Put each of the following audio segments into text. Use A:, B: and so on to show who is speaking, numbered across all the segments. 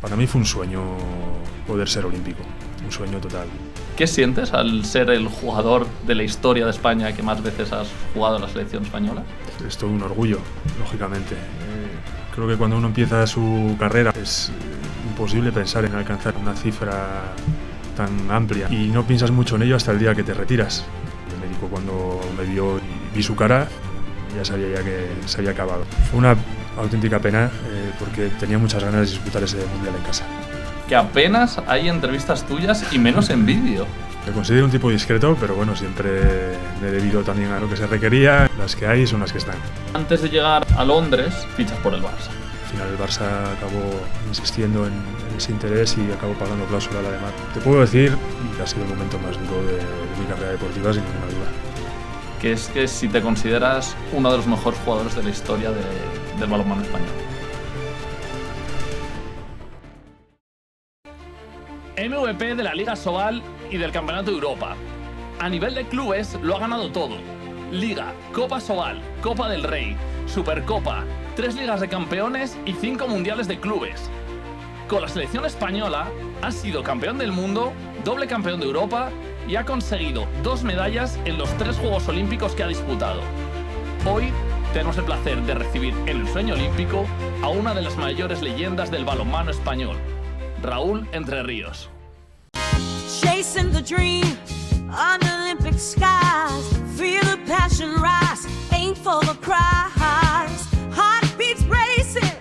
A: Para mí fue un sueño poder ser olímpico, un sueño total.
B: ¿Qué sientes al ser el jugador de la historia de España que más veces has jugado en la selección española?
A: Es todo un orgullo, lógicamente. Creo que cuando uno empieza su carrera es imposible pensar en alcanzar una cifra tan amplia y no piensas mucho en ello hasta el día que te retiras. El médico, cuando me vio y vi su cara, ya sabía que se había acabado. Fue una auténtica pena porque tenía muchas ganas de disputar ese mundial en casa.
B: Que apenas hay entrevistas tuyas y menos en vídeo.
A: Me considero un tipo discreto, pero bueno, siempre me he debido también a lo que se requería. Las que hay son las que están.
B: Antes de llegar a Londres, fichas por el Barça.
A: Al final el Barça acabó insistiendo en ese interés y acabó pagando cláusula al alemán. Te puedo decir que ha sido el momento más duro de mi carrera deportiva, sin ninguna duda.
B: Que es que si te consideras uno de los mejores jugadores de la historia del balonmano español. MVP de la Liga Sobal y del Campeonato de Europa. A nivel de clubes lo ha ganado todo. Liga, Copa Sobal, Copa del Rey, Supercopa, 3 Ligas de Campeones y 5 Mundiales de Clubes. Con la selección española ha sido campeón del mundo, doble campeón de Europa y ha conseguido 2 medallas en los 3 Juegos Olímpicos que ha disputado. Hoy tenemos el placer de recibir en el sueño olímpico a una de las mayores leyendas del balonmano español, Raúl Entre Ríos.
C: Chasing the dream on Olympic skies, feel the passion rise, aim for the prize, heartbeats racing,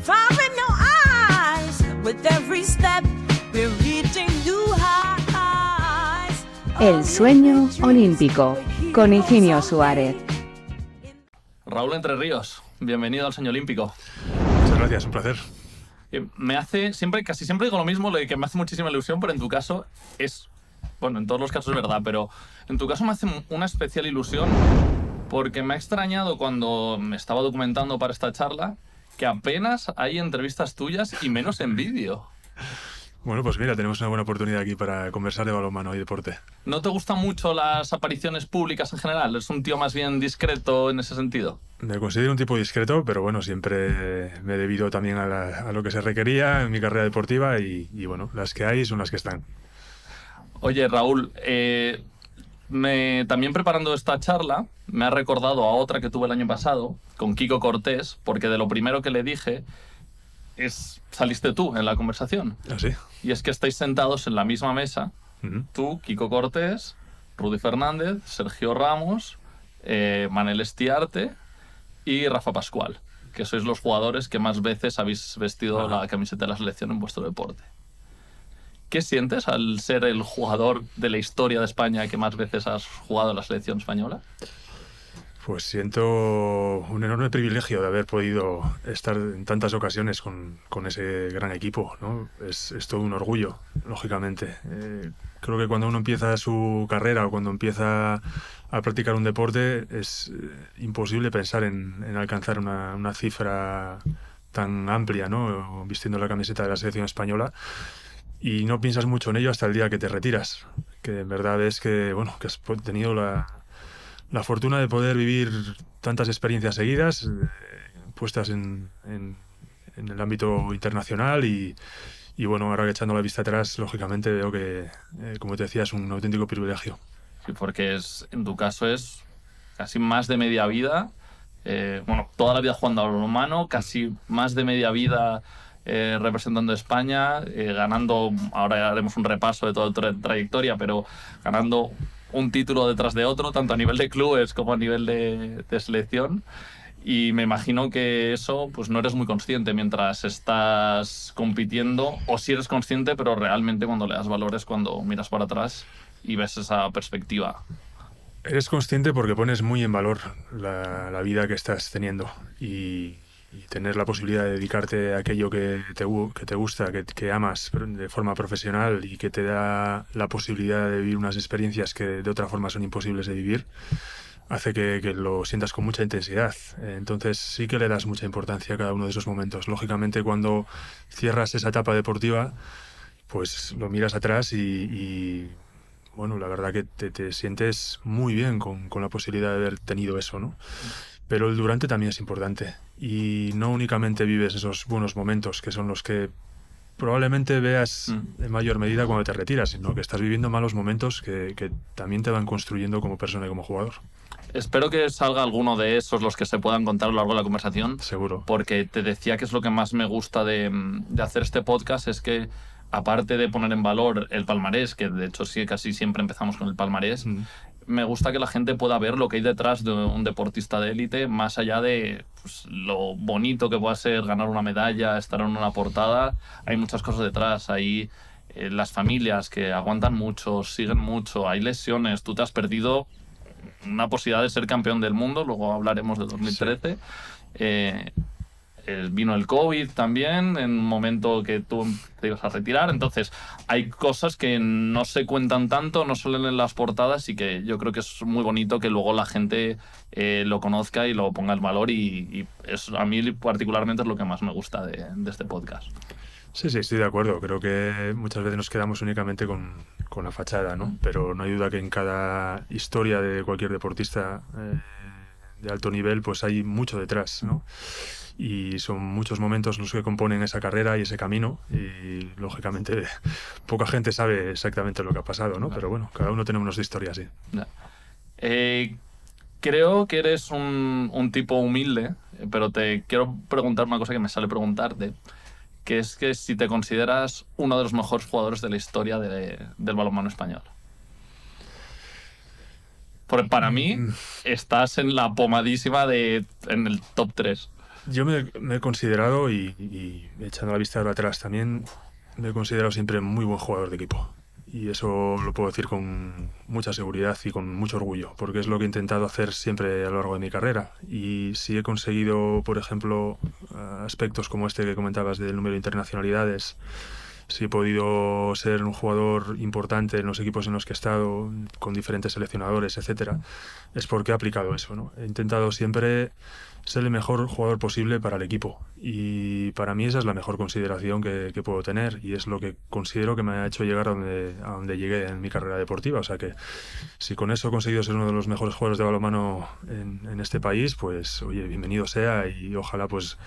C: fire in your eyes, with every step we're reaching new highs.
D: El sueño olímpico, con Higinio Suárez.
B: Raúl Entre Ríos, bienvenido al sueño olímpico.
A: Muchas gracias, un placer.
B: Me hace casi siempre digo lo mismo, lo de que me hace muchísima ilusión, pero en tu caso es, bueno, en todos los casos es verdad, pero en tu caso me hace una especial ilusión porque me ha extrañado cuando me estaba documentando para esta charla que apenas hay entrevistas tuyas y menos en vídeo.
A: Bueno, pues mira, tenemos una buena oportunidad aquí para conversar de balonmano y deporte.
B: ¿No te gustan mucho las apariciones públicas en general? ¿Eres un tío más bien discreto en ese sentido?
A: Me considero un tipo discreto, pero bueno, siempre me he debido también a lo que se requería en mi carrera deportiva y bueno, las que hay son las que están.
B: Oye, Raúl, también preparando esta charla me ha recordado a otra que tuve el año pasado con Kiko Cortés, porque de lo primero que le dije saliste tú en la conversación.
A: ¿Ah, sí?
B: Y es que estáis sentados en la misma mesa, tú, Kiko Cortés, Rudy Fernández, Sergio Ramos, Manel Estiarte y Rafa Pascual, que sois los jugadores que más veces habéis vestido la camiseta de la selección en vuestro deporte. ¿Qué sientes al ser el jugador de la historia de España que más veces has jugado en la selección española?
A: Pues siento un enorme privilegio de haber podido estar en tantas ocasiones con ese gran equipo, ¿no? Es todo un orgullo, lógicamente. Creo que cuando uno empieza su carrera o cuando empieza a practicar un deporte es imposible pensar en alcanzar una cifra tan amplia, ¿no? Vistiendo la camiseta de la selección española. Y no piensas mucho en ello hasta el día que te retiras. Que en verdad es que, bueno, que has tenido la fortuna de poder vivir tantas experiencias seguidas, puestas en el ámbito internacional y bueno, ahora que echando la vista atrás, lógicamente veo que, como te decía, es un auténtico privilegio.
B: Sí, porque en tu caso es casi más de media vida, toda la vida jugando al balonmano, casi más de media vida representando a España, ganando, ahora haremos un repaso de toda tu trayectoria, pero ganando un título detrás de otro, tanto a nivel de clubes como a nivel de selección. Y me imagino que eso pues no eres muy consciente mientras estás compitiendo, o si eres consciente, pero realmente cuando le das valores, cuando miras para atrás y ves esa perspectiva.
A: Eres consciente porque pones muy en valor la vida que estás teniendo y tener la posibilidad de dedicarte a aquello que te gusta, que amas de forma profesional y que te da la posibilidad de vivir unas experiencias que de otra forma son imposibles de vivir, hace que lo sientas con mucha intensidad. Entonces sí que le das mucha importancia a cada uno de esos momentos. Lógicamente, cuando cierras esa etapa deportiva, pues lo miras atrás y bueno, la verdad que te sientes muy bien con la posibilidad de haber tenido eso, ¿no? Pero el durante también es importante y no únicamente vives esos buenos momentos que son los que probablemente veas en mayor medida cuando te retiras, sino que estás viviendo malos momentos que también te van construyendo como persona y como jugador.
B: Espero que salga alguno de esos, los que se puedan contar a lo largo de la conversación.
A: Seguro.
B: Porque te decía que es lo que más me gusta de hacer este podcast, es que aparte de poner en valor el palmarés, que de hecho sí, casi siempre empezamos con el palmarés, me gusta que la gente pueda ver lo que hay detrás de un deportista de élite, más allá de pues, lo bonito que pueda ser ganar una medalla, estar en una portada. Hay muchas cosas detrás. Hay las familias que aguantan mucho, siguen mucho, hay lesiones, tú te has perdido una posibilidad de ser campeón del mundo, luego hablaremos de 2013. Sí. Vino el COVID también, en un momento que tú te ibas a retirar. Entonces, hay cosas que no se cuentan tanto, no solo en las portadas, y que yo creo que es muy bonito que luego la gente lo conozca y lo ponga en valor. Y eso, a mí particularmente es lo que más me gusta de este podcast.
A: Sí, estoy de acuerdo. Creo que muchas veces nos quedamos únicamente con la fachada, ¿no? Pero no hay duda que en cada historia de cualquier deportista de alto nivel, pues hay mucho detrás, ¿no? Y son muchos momentos los que componen esa carrera y ese camino, y lógicamente poca gente sabe exactamente lo que ha pasado, ¿no? Pero bueno, cada uno tenemos nuestra historia, sí.
B: Creo que eres un tipo humilde, pero te quiero preguntar una cosa que me sale preguntarte, que es que si te consideras uno de los mejores jugadores de la historia del balonmano español. Porque para mí estás en la pomadísima en el top 3.
A: Yo me he considerado, y echando la vista atrás también, me he considerado siempre muy buen jugador de equipo. Y eso lo puedo decir con mucha seguridad y con mucho orgullo, porque es lo que he intentado hacer siempre a lo largo de mi carrera. Y si he conseguido, por ejemplo, aspectos como este que comentabas del número de internacionalidades, si he podido ser un jugador importante en los equipos en los que he estado, con diferentes seleccionadores, etcétera, es porque he aplicado eso, ¿no? He intentado siempre ser el mejor jugador posible para el equipo, y para mí esa es la mejor consideración que puedo tener, y es lo que considero que me ha hecho llegar a donde llegué en mi carrera deportiva. O sea que si con eso he conseguido ser uno de los mejores jugadores de balonmano en este país, pues oye, bienvenido sea, y ojalá pues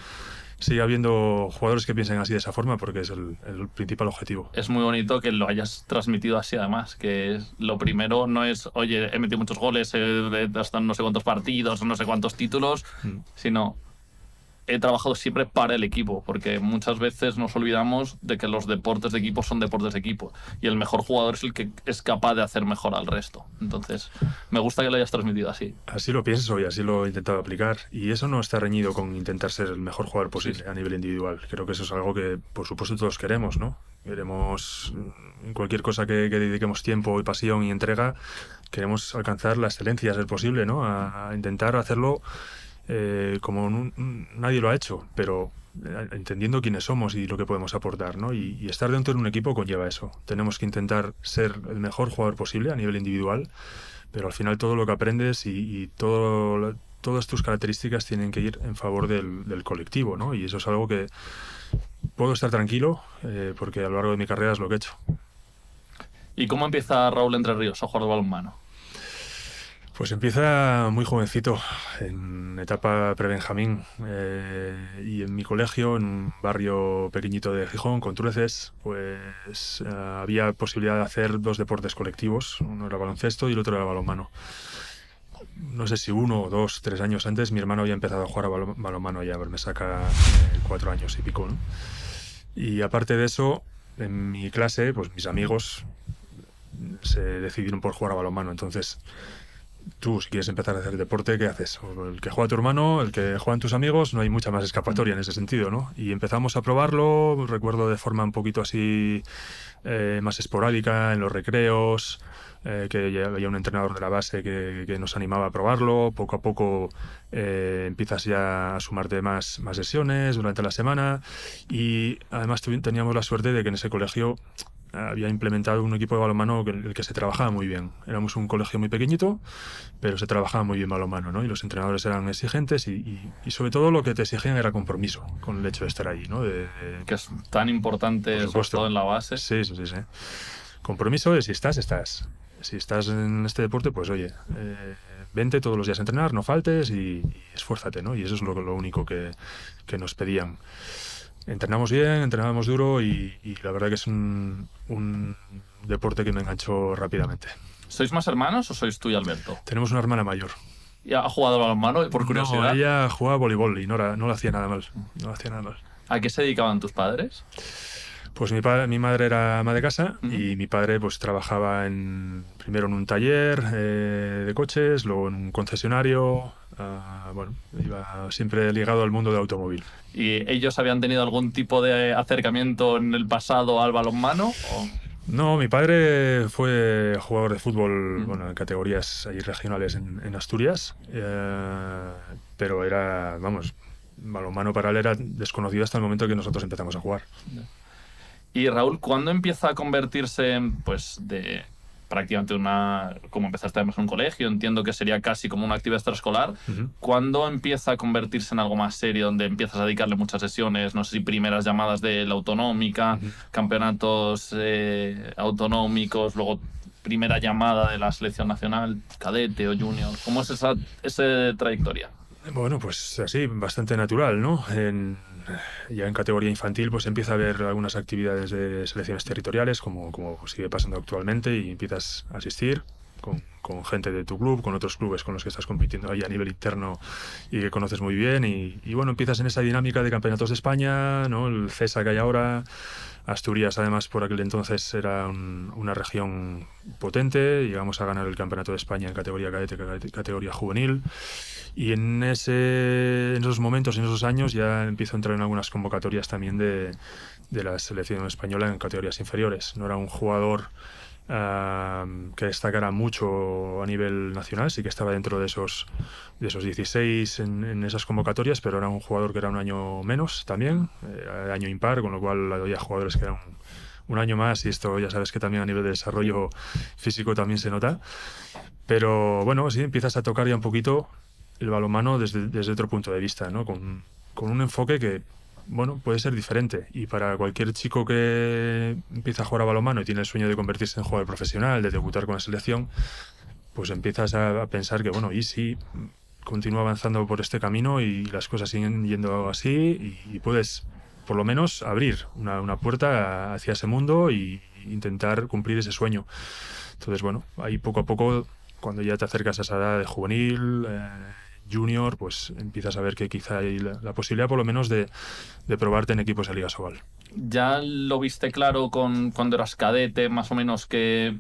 A: siga habiendo jugadores que piensen así, de esa forma, porque es el principal objetivo.
B: Es muy bonito que lo hayas transmitido así, además, que lo primero no es, oye, he metido muchos goles, hasta no sé cuántos partidos, no sé cuántos títulos, sino he trabajado siempre para el equipo, porque muchas veces nos olvidamos de que los deportes de equipo son deportes de equipo, y el mejor jugador es el que es capaz de hacer mejor al resto. Entonces, me gusta que lo hayas transmitido así.
A: Así lo pienso y así lo he intentado aplicar, y eso no está reñido con intentar ser el mejor jugador posible a nivel individual. Creo que eso es algo que, por supuesto, todos queremos, ¿no? Queremos, en cualquier cosa que dediquemos tiempo y pasión y entrega, queremos alcanzar la excelencia, ser posible, ¿no? A intentar hacerlo como nadie lo ha hecho, pero entendiendo quiénes somos y lo que podemos aportar, ¿no? Y estar dentro de un equipo conlleva eso. Tenemos que intentar ser el mejor jugador posible a nivel individual, pero al final todo lo que aprendes y todas tus características tienen que ir en favor del colectivo, ¿no? Y eso es algo que puedo estar tranquilo, porque a lo largo de mi carrera es lo que he hecho.
B: ¿Y cómo empieza Raúl Entre Ríos a jugar de balonmano?
A: Pues empieza muy jovencito, en etapa prebenjamín, y en mi colegio, en un barrio pequeñito de Gijón, con Tureces, pues había posibilidad de hacer dos deportes colectivos. Uno era baloncesto y el otro era balonmano. No sé si 1, 2, 3 años antes mi hermano había empezado a jugar a balonmano ya, me saca 4 años y pico, ¿no? Y aparte de eso, en mi clase, pues mis amigos se decidieron por jugar a balonmano. Entonces, tú, si quieres empezar a hacer deporte, ¿qué haces? O el que juega tu hermano, el que juegan tus amigos, no hay mucha más escapatoria en ese sentido, ¿no? Y empezamos a probarlo, recuerdo de forma un poquito así más esporádica, en los recreos, que ya había un entrenador de la base que nos animaba a probarlo. Poco a poco empiezas ya a sumarte más sesiones durante la semana, y además teníamos la suerte de que en ese colegio había implementado un equipo de balonmano el que se trabajaba muy bien. Éramos un colegio muy pequeñito, pero se trabajaba muy bien balonmano, ¿no? Y los entrenadores eran exigentes, y sobre todo lo que te exigían era compromiso con el hecho de estar ahí, ¿no?
B: Que es tan importante, sobre todo en la base.
A: Sí. Compromiso de si estás. Si estás en este deporte, pues oye, vente todos los días a entrenar, no faltes y esfuérzate, ¿no? Y eso es lo único que nos pedían. Entrenamos bien, entrenábamos duro y la verdad que es un deporte que me enganchó rápidamente.
B: ¿Sois más hermanos o sois tú y Alberto?
A: Tenemos una hermana mayor.
B: ¿Y ha jugado balonmano por curiosidad?
A: No, ella jugaba voleibol y no lo hacía nada mal. No lo hacía nada mal.
B: ¿A qué se dedicaban tus padres?
A: Pues mi madre era ama de casa
B: Ujú.
A: y mi padre pues trabajaba primero en un taller de coches, luego en un concesionario. Bueno, iba siempre ligado al mundo del automóvil.
B: ¿Y ellos habían tenido algún tipo de acercamiento en el pasado al balonmano? ¿O?
A: No, mi padre fue jugador de fútbol, bueno, en categorías ahí regionales en Asturias, pero era, vamos, balonmano para él era desconocido hasta el momento que nosotros empezamos a jugar.
B: Y Raúl, ¿cuándo empieza a convertirse en, pues, de prácticamente como empezaste además en un colegio, entiendo que sería casi como una actividad extraescolar,
A: Ujú.
B: ¿cuándo empieza a convertirse en algo más serio, donde empiezas a dedicarle muchas sesiones, no sé si primeras llamadas de la autonómica, campeonatos autonómicos, luego primera llamada de la selección nacional, cadete o junior? ¿Cómo es esa trayectoria?
A: Bueno, pues así, bastante natural, ¿no? Ya en categoría infantil pues empieza a haber algunas actividades de selecciones territoriales, como sigue pasando actualmente, y empiezas a asistir con gente de tu club, con otros clubes con los que estás compitiendo ahí a nivel interno y que conoces muy bien, y bueno, empiezas en esa dinámica de campeonatos de España, ¿no? El CESA que hay ahora. Asturias, además, por aquel entonces era una región potente. Llegamos a ganar el Campeonato de España en categoría cadete, categoría juvenil. Y en esos momentos, en esos años, ya empiezo a entrar en algunas convocatorias también de la selección española en categorías inferiores. No era un jugador que destacara mucho a nivel nacional, sí que estaba dentro de esos 16 en esas convocatorias, pero era un jugador que era un año menos también, año impar, con lo cual había jugadores que eran un año más, y esto ya sabes que también a nivel de desarrollo físico también se nota. Pero bueno, sí, empiezas a tocar ya un poquito el balonmano desde otro punto de vista, ¿no? Con un enfoque que, bueno, puede ser diferente. Y para cualquier chico que empieza a jugar a balonmano y tiene el sueño de convertirse en jugador profesional, de debutar con la selección, pues empiezas a pensar que, bueno, y si continúa avanzando por este camino y las cosas siguen yendo así, y puedes por lo menos abrir una puerta hacia ese mundo e intentar cumplir ese sueño. Entonces, bueno, ahí poco a poco, cuando ya te acercas a esa edad de juvenil, junior, pues empiezas a ver que quizá hay la posibilidad por lo menos de probarte en equipos de Liga Sobal.
B: ¿Ya lo viste claro cuando eras cadete, más o menos, que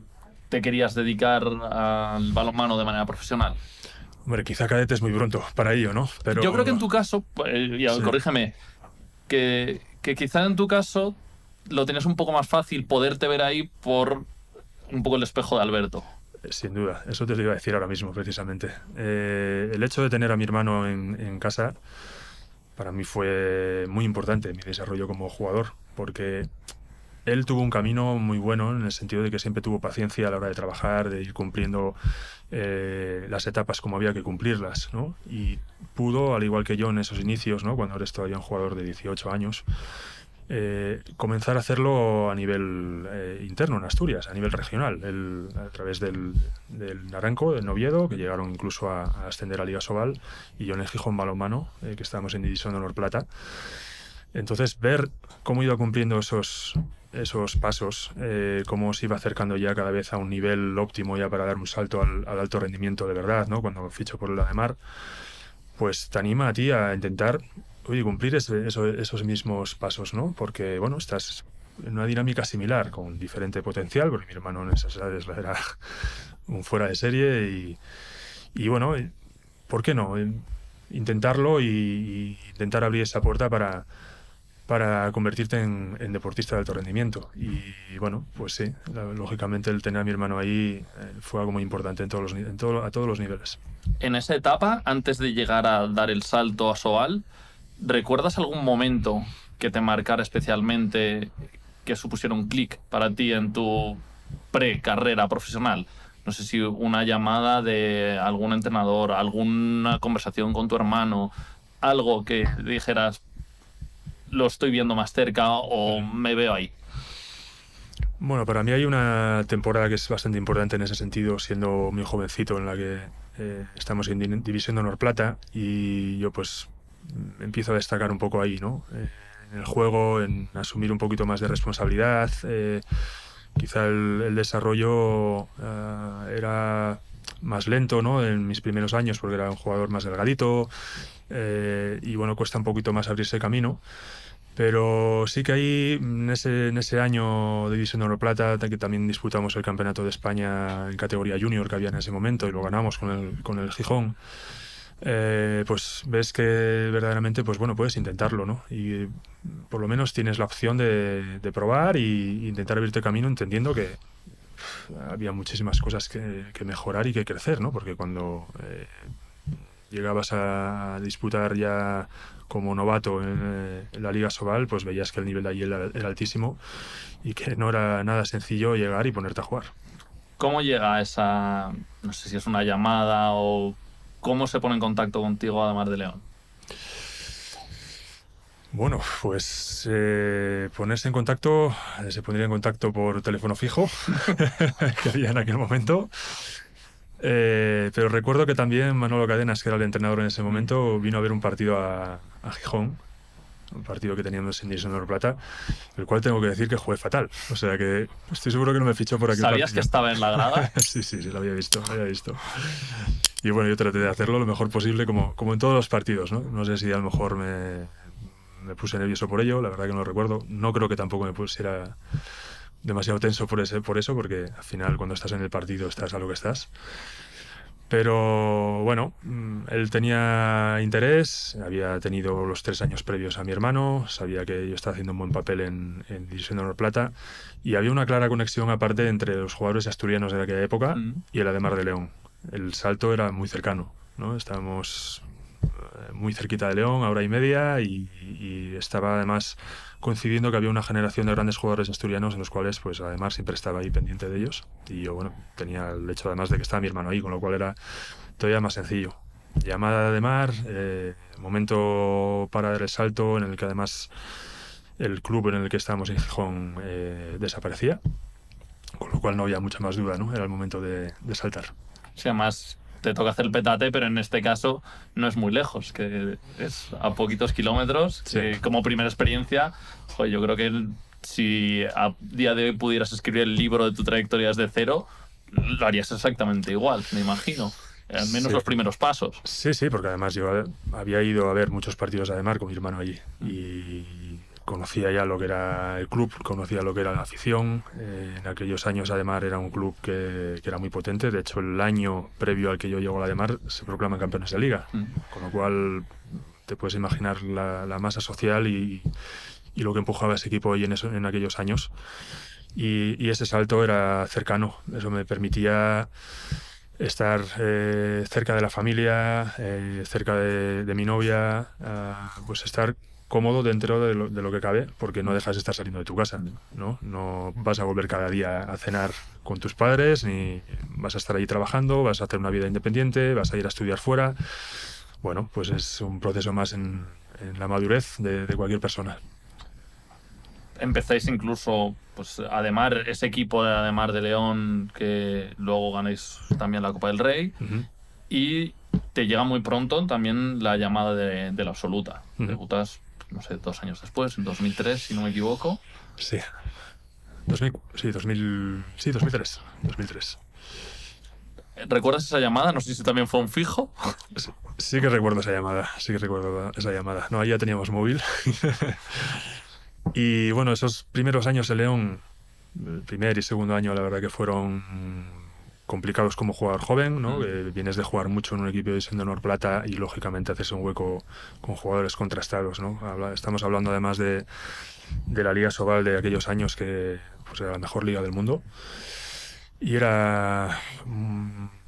B: te querías dedicar al balonmano de manera profesional?
A: Hombre, quizá cadete es muy pronto para ello, ¿no? Pero
B: yo creo que en tu caso,
A: Sí.
B: corrígeme, que quizá en tu caso lo tenías un poco más fácil poderte ver ahí por un poco el espejo de Alberto.
A: Sin duda, eso te lo iba a decir ahora mismo, precisamente. El hecho de tener a mi hermano en casa, para mí fue muy importante en mi desarrollo como jugador, porque él tuvo un camino muy bueno en el sentido de que siempre tuvo paciencia a la hora de trabajar, de ir cumpliendo las etapas como había que cumplirlas, ¿no? Y pudo, al igual que yo en esos inicios, ¿no? Cuando eres todavía un jugador de 18 años, comenzar a hacerlo a nivel interno en Asturias, a nivel regional, a través del Naranco, del Noviedo, que llegaron incluso a ascender a Liga Sobal, y yo en el Gijón Balonmano, que estábamos en División de Honor Plata. Entonces, ver cómo iba cumpliendo esos pasos, cómo se iba acercando ya cada vez a un nivel óptimo ya para dar un salto al alto rendimiento de verdad, ¿no? Cuando ficho por el Ademar, pues te anima a ti a intentar cumplir esos mismos pasos, ¿no? Porque, bueno, estás en una dinámica similar, con diferente potencial, porque mi hermano en esas edades era un fuera de serie, y bueno, ¿por qué no? Intentarlo y intentar abrir esa puerta para convertirte en deportista de alto rendimiento. Y bueno, pues sí, lógicamente el tener a mi hermano ahí fue algo muy importante a todos los niveles.
B: En esa etapa, antes de llegar a dar el salto a Sobal, ¿recuerdas algún momento que te marcara especialmente, que supusiera un clic para ti en tu pre-carrera profesional? No sé si una llamada de algún entrenador, alguna conversación con tu hermano, algo que dijeras, lo estoy viendo más cerca o me veo ahí.
A: Bueno, para mí hay una temporada que es bastante importante en ese sentido, siendo muy jovencito, en la que estamos en División de Honor Plata, y yo pues empiezo a destacar un poco ahí, ¿no? el juego, en asumir un poquito más de responsabilidad. Quizá el desarrollo era más lento, ¿no? En mis primeros años, porque era un jugador más delgadito, y bueno, cuesta un poquito más abrirse camino. Pero sí que ahí, en ese año de División de Honor Plata, que también disputamos el Campeonato de España en categoría junior que había en ese momento y lo ganamos con el Gijón, pues ves que verdaderamente, pues bueno, puedes intentarlo, ¿no? Y por lo menos tienes la opción de probar y intentar abrirte camino, entendiendo que había muchísimas cosas que mejorar y que crecer, ¿no? Porque cuando llegabas a disputar ya como novato en la Liga Sobal, pues veías que el nivel de ahí era altísimo y que no era nada sencillo llegar y ponerte a jugar.
B: ¿Cómo llega esa, no sé si es una llamada o cómo se pone en contacto contigo Ademar de León?
A: Bueno, pues ponerse en contacto, se pondría en contacto por teléfono fijo, que había en aquel momento. Pero recuerdo que también Manolo Cadenas, que era el entrenador en ese momento, vino a ver un partido a Gijón, un partido que teníamos en División de Honor Plata, el cual tengo que decir que jugué fatal. O sea que estoy seguro que no me fichó por aquí.
B: ¿Sabías que estaba en la grada?
A: Sí, lo había visto. Y bueno, yo traté de hacerlo lo mejor posible, como en todos los partidos, ¿no? No sé si a lo mejor me puse nervioso por ello, la verdad que no lo recuerdo. No creo que tampoco me pusiera demasiado tenso por eso, porque al final cuando estás en el partido estás a lo que estás. Pero bueno, él tenía interés, había tenido los 3 años previos a mi hermano, sabía que yo estaba haciendo un buen papel en División de Honor Plata, y había una clara conexión aparte entre los jugadores asturianos de aquella época y el Ademar de León. El salto era muy cercano, ¿no? Estábamos muy cerquita de León, a hora y media, y estaba además coincidiendo que había una generación de grandes jugadores asturianos en los cuales pues además siempre estaba ahí pendiente de ellos, y yo bueno, tenía el hecho además de que estaba mi hermano ahí, con lo cual era todavía más sencillo. Llamada de Ademar, momento para dar el salto, en el que además el club en el que estábamos en Gijón desaparecía, con lo cual no había mucha más duda, ¿no? Era el momento de saltar.
B: Sí, además te toca hacer el petate, pero en este caso no es muy lejos, que es a poquitos kilómetros.
A: Sí.
B: Como primera experiencia, joder, yo creo que si a día de hoy pudieras escribir el libro de tu trayectoria desde cero, lo harías exactamente igual, me imagino. Al menos
A: Sí.
B: Los primeros pasos.
A: Sí, porque además yo había ido a ver muchos partidos de Ademar con mi hermano allí, y conocía ya lo que era el club, conocía lo que era la afición. En aquellos años Ademar era un club que era muy potente. De hecho, el año previo al que yo llego a Ademar se proclaman campeones de liga, con lo cual te puedes imaginar la masa social y lo que empujaba ese equipo ahí en aquellos años. Y ese salto era cercano, eso me permitía estar cerca de la familia, cerca de mi novia, pues estar cómodo dentro de lo que cabe, porque no dejas de estar saliendo de tu casa, ¿no? No vas a volver cada día a cenar con tus padres, ni vas a estar ahí trabajando, vas a hacer una vida independiente, vas a ir a estudiar fuera. Bueno, pues es un proceso más en la madurez de cualquier persona.
B: Empezáis incluso, pues Ademar, ese equipo de Ademar de León, que luego ganáis también la Copa del Rey, y te llega muy pronto también la llamada de la Absoluta. Debutas, no sé, 2 años después, en 2003, si no me equivoco.
A: Sí. 2003.
B: ¿Recuerdas esa llamada? No sé si también fue un fijo.
A: Sí que recuerdo esa llamada. No, ahí ya teníamos móvil. Y bueno, esos primeros años en León, el primer y segundo año, la verdad que fueron complicados como jugador joven, ¿no? Vienes de jugar mucho en un equipo de División de Honor Plata y lógicamente haces un hueco con jugadores contrastados, ¿no? Estamos hablando además de la Liga Sobal de aquellos años, que pues era la mejor liga del mundo, y era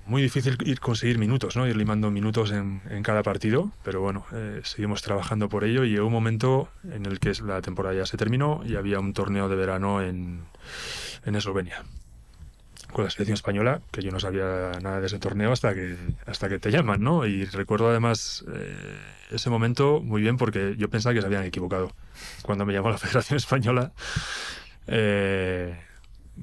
A: muy difícil conseguir minutos, ¿no? Ir limando minutos en cada partido, pero bueno, seguimos trabajando por ello, y llegó un momento en el que la temporada ya se terminó y había un torneo de verano en Eslovenia con la selección española, que yo no sabía nada de ese torneo hasta que te llaman, ¿no? Y recuerdo además ese momento muy bien, porque yo pensaba que se habían equivocado cuando me llamó la Federación Española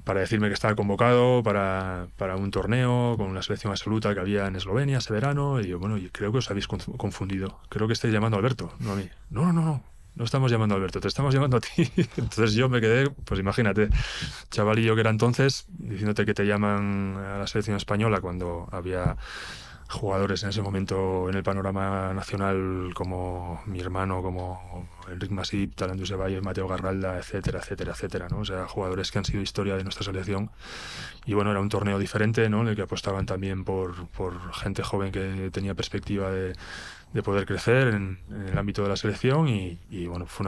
A: para decirme que estaba convocado para un torneo con una selección absoluta que había en Eslovenia ese verano. Y yo, bueno, creo que os habéis confundido. Creo que estáis llamando a Alberto, no a mí. No. no estamos llamando a Alberto, te estamos llamando a ti. Entonces yo me quedé, pues imagínate, chavalillo que era entonces, diciéndote que te llaman a la selección española cuando había jugadores en ese momento en el panorama nacional como mi hermano, como Enric Masip, Talant Josep, Mateo Garralda, etcétera, etcétera, etcétera, ¿no? O sea, jugadores que han sido historia de nuestra selección. Y bueno, era un torneo diferente, ¿no? En el que apostaban también por gente joven que tenía perspectiva de poder crecer en el ámbito de la selección y bueno, fue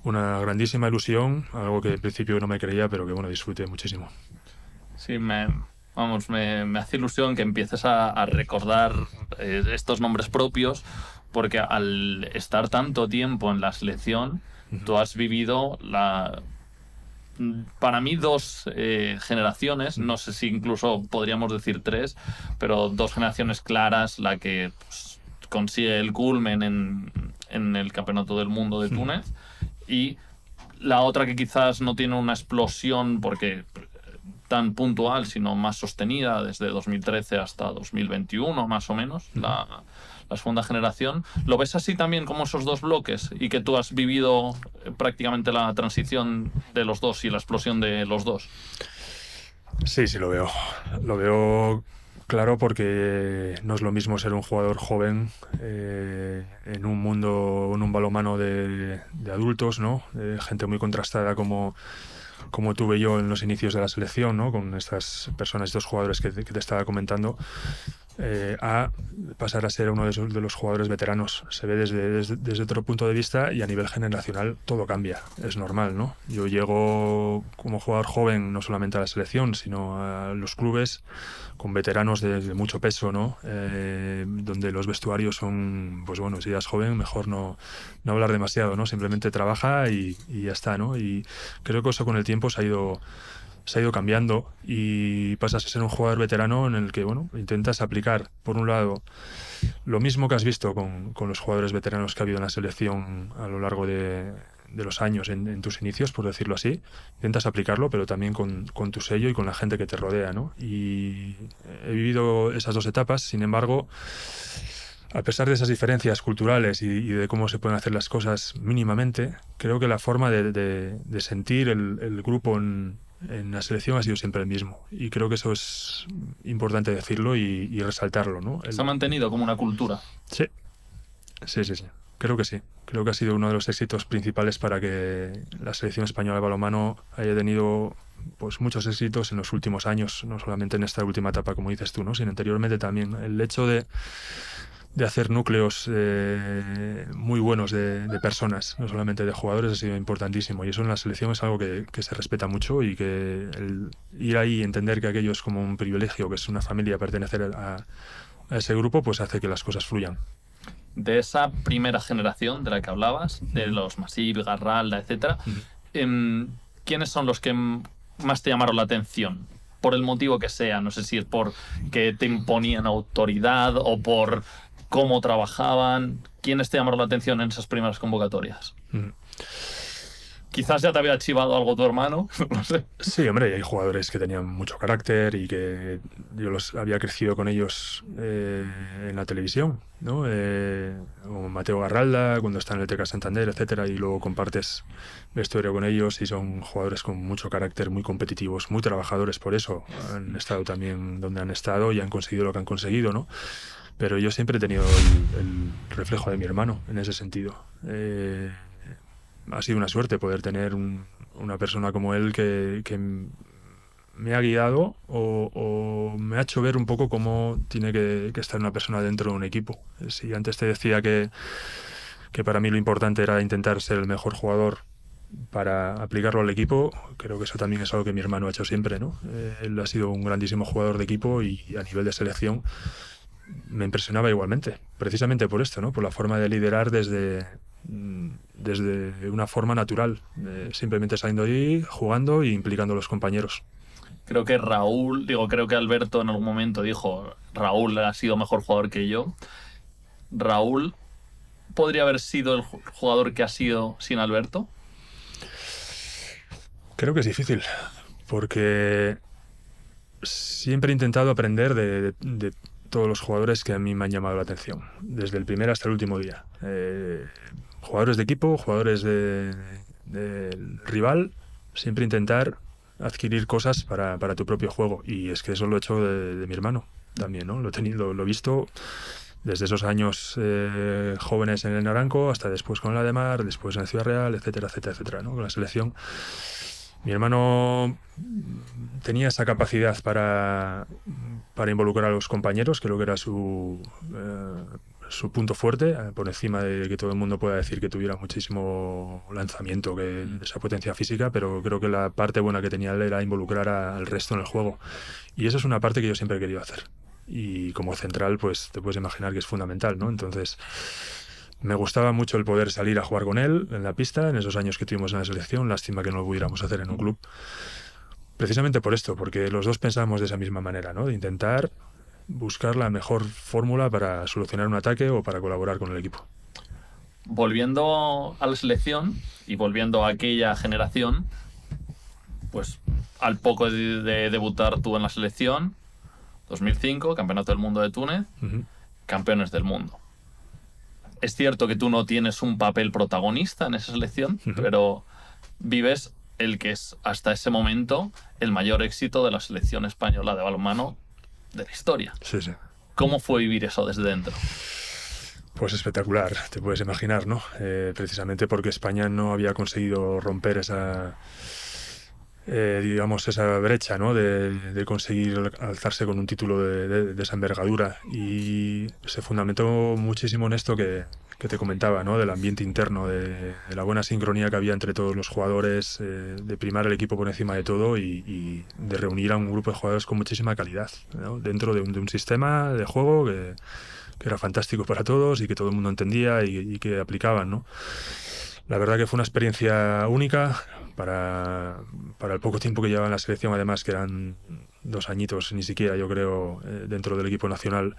A: una grandísima ilusión, algo que al principio no me creía, pero que bueno, disfruté muchísimo.
B: Sí, me hace ilusión que empieces a recordar estos nombres propios, porque al estar tanto tiempo en la selección, tú has vivido para mí dos generaciones, no sé si incluso podríamos decir tres, pero dos generaciones claras, la que pues, consigue el culmen en el Campeonato del Mundo de Túnez y la otra que quizás no tiene una explosión porque tan puntual, sino más sostenida desde 2013 hasta 2021, más o menos, la segunda generación. ¿Lo ves así también como esos dos bloques y que tú has vivido prácticamente la transición de los dos y la explosión de los dos?
A: Sí, lo veo. Lo veo claro porque no es lo mismo ser un jugador joven en un mundo, en un balonmano de adultos, ¿no? De gente muy contrastada como tuve yo en los inicios de la selección, ¿no? Con estas personas, estos jugadores que te estaba comentando, a pasar a ser uno de los jugadores veteranos. Se ve desde otro punto de vista y a nivel generacional todo cambia, es normal, ¿no? Yo llego como jugador joven no solamente a la selección, sino a los clubes con veteranos de mucho peso, ¿no? Donde los vestuarios son, pues bueno, si eres joven, mejor no hablar demasiado, ¿no? Simplemente trabaja y ya está, ¿no? Y creo que eso con el tiempo se ha ido cambiando y pasas a ser un jugador veterano en el que, bueno, intentas aplicar, por un lado, lo mismo que has visto con los jugadores veteranos que ha habido en la selección a lo largo de los años en tus inicios, por decirlo así. Intentas aplicarlo, pero también con tu sello y con la gente que te rodea, ¿no? Y he vivido esas dos etapas, sin embargo, a pesar de esas diferencias culturales y de cómo se pueden hacer las cosas mínimamente, creo que la forma de sentir el grupo en la selección ha sido siempre el mismo. Y creo que eso es importante decirlo y resaltarlo, ¿no?
B: Se ha mantenido como una cultura.
A: Sí. Creo que sí. Creo que ha sido uno de los éxitos principales para que la selección española de balonmano haya tenido pues muchos éxitos en los últimos años, no solamente en esta última etapa, como dices tú, ¿no? Sino anteriormente también. El hecho de hacer núcleos muy buenos de personas, no solamente de jugadores, ha sido importantísimo. Y eso en la selección es algo que se respeta mucho y que el ir ahí y entender que aquello es como un privilegio, que es una familia pertenecer a ese grupo, pues hace que las cosas fluyan.
B: De esa primera generación de la que hablabas, de los Masip, Garralda, etcétera, ¿quiénes son los que más te llamaron la atención? Por el motivo que sea, no sé si es por que te imponían autoridad o por cómo trabajaban. ¿Quiénes te llamaron la atención en esas primeras convocatorias? Quizás ya te había archivado algo tu hermano, no sé.
A: Sí, hombre, hay jugadores que tenían mucho carácter y que yo los había crecido con ellos en la televisión, ¿no? Como Mateo Garralda, cuando está en el TK Santander, etcétera, y luego compartes vestuario con ellos y son jugadores con mucho carácter, muy competitivos, muy trabajadores, por eso han estado también donde han estado y han conseguido lo que han conseguido, ¿no? Pero yo siempre he tenido el reflejo de mi hermano en ese sentido. Ha sido una suerte poder tener una persona como él que me ha guiado o me ha hecho ver un poco cómo tiene que estar una persona dentro de un equipo. Si antes te decía que para mí lo importante era intentar ser el mejor jugador para aplicarlo al equipo, creo que eso también es algo que mi hermano ha hecho siempre, ¿no? Él ha sido un grandísimo jugador de equipo y a nivel de selección me impresionaba igualmente, precisamente por esto, ¿no? Por la forma de liderar desde una forma natural, simplemente saliendo ahí, jugando e implicando a los compañeros.
B: Creo que creo que Alberto en algún momento dijo, Raúl ha sido mejor jugador que yo. ¿Raúl podría haber sido el jugador que ha sido sin Alberto?
A: Creo que es difícil, porque siempre he intentado aprender de todos los jugadores que a mí me han llamado la atención, desde el primer hasta el último día. jugadores de equipo, jugadores del rival, siempre intentar adquirir cosas para tu propio juego. Y es que eso lo he hecho de mi hermano también, ¿no? Lo he visto desde esos años jóvenes en el Naranco hasta después con el Ademar, después en Ciudad Real, etcétera, etcétera, etcétera, ¿no? Con la selección. Mi hermano tenía esa capacidad para involucrar a los compañeros, creo que era su punto fuerte, por encima de que todo el mundo pueda decir que tuviera muchísimo lanzamiento, esa potencia física, pero creo que la parte buena que tenía él era involucrar al resto en el juego. Y eso es una parte que yo siempre he querido hacer. Y como central, pues te puedes imaginar que es fundamental, ¿no? Entonces, me gustaba mucho el poder salir a jugar con él en la pista, en esos años que tuvimos en la selección. Lástima que no lo pudiéramos hacer en un club. Precisamente por esto, porque los dos pensábamos de esa misma manera, ¿no? De intentar buscar la mejor fórmula para solucionar un ataque o para colaborar con el equipo.
B: Volviendo a la selección y volviendo a aquella generación, pues al poco de debutar tú en la selección, 2005, Campeonato del Mundo de Túnez, campeones del mundo. Es cierto que tú no tienes un papel protagonista en esa selección, pero vives el que es hasta ese momento el mayor éxito de la selección española de balonmano de la historia.
A: Sí, sí.
B: ¿Cómo fue vivir eso desde dentro?
A: Pues espectacular, te puedes imaginar, ¿no? Precisamente porque España no había conseguido romper esa brecha, ¿no? De conseguir alzarse con un título de esa envergadura, y se fundamentó muchísimo en esto que te comentaba, ¿no? Del ambiente interno, de la buena sincronía que había entre todos los jugadores, de primar el equipo por encima de todo y de reunir a un grupo de jugadores con muchísima calidad, ¿no? Dentro de un sistema de juego que era fantástico para todos y que todo el mundo entendía y que aplicaban, ¿no? La verdad que fue una experiencia única para el poco tiempo que llevaba en la selección, además que eran 2 añitos, ni siquiera, yo creo, dentro del equipo nacional.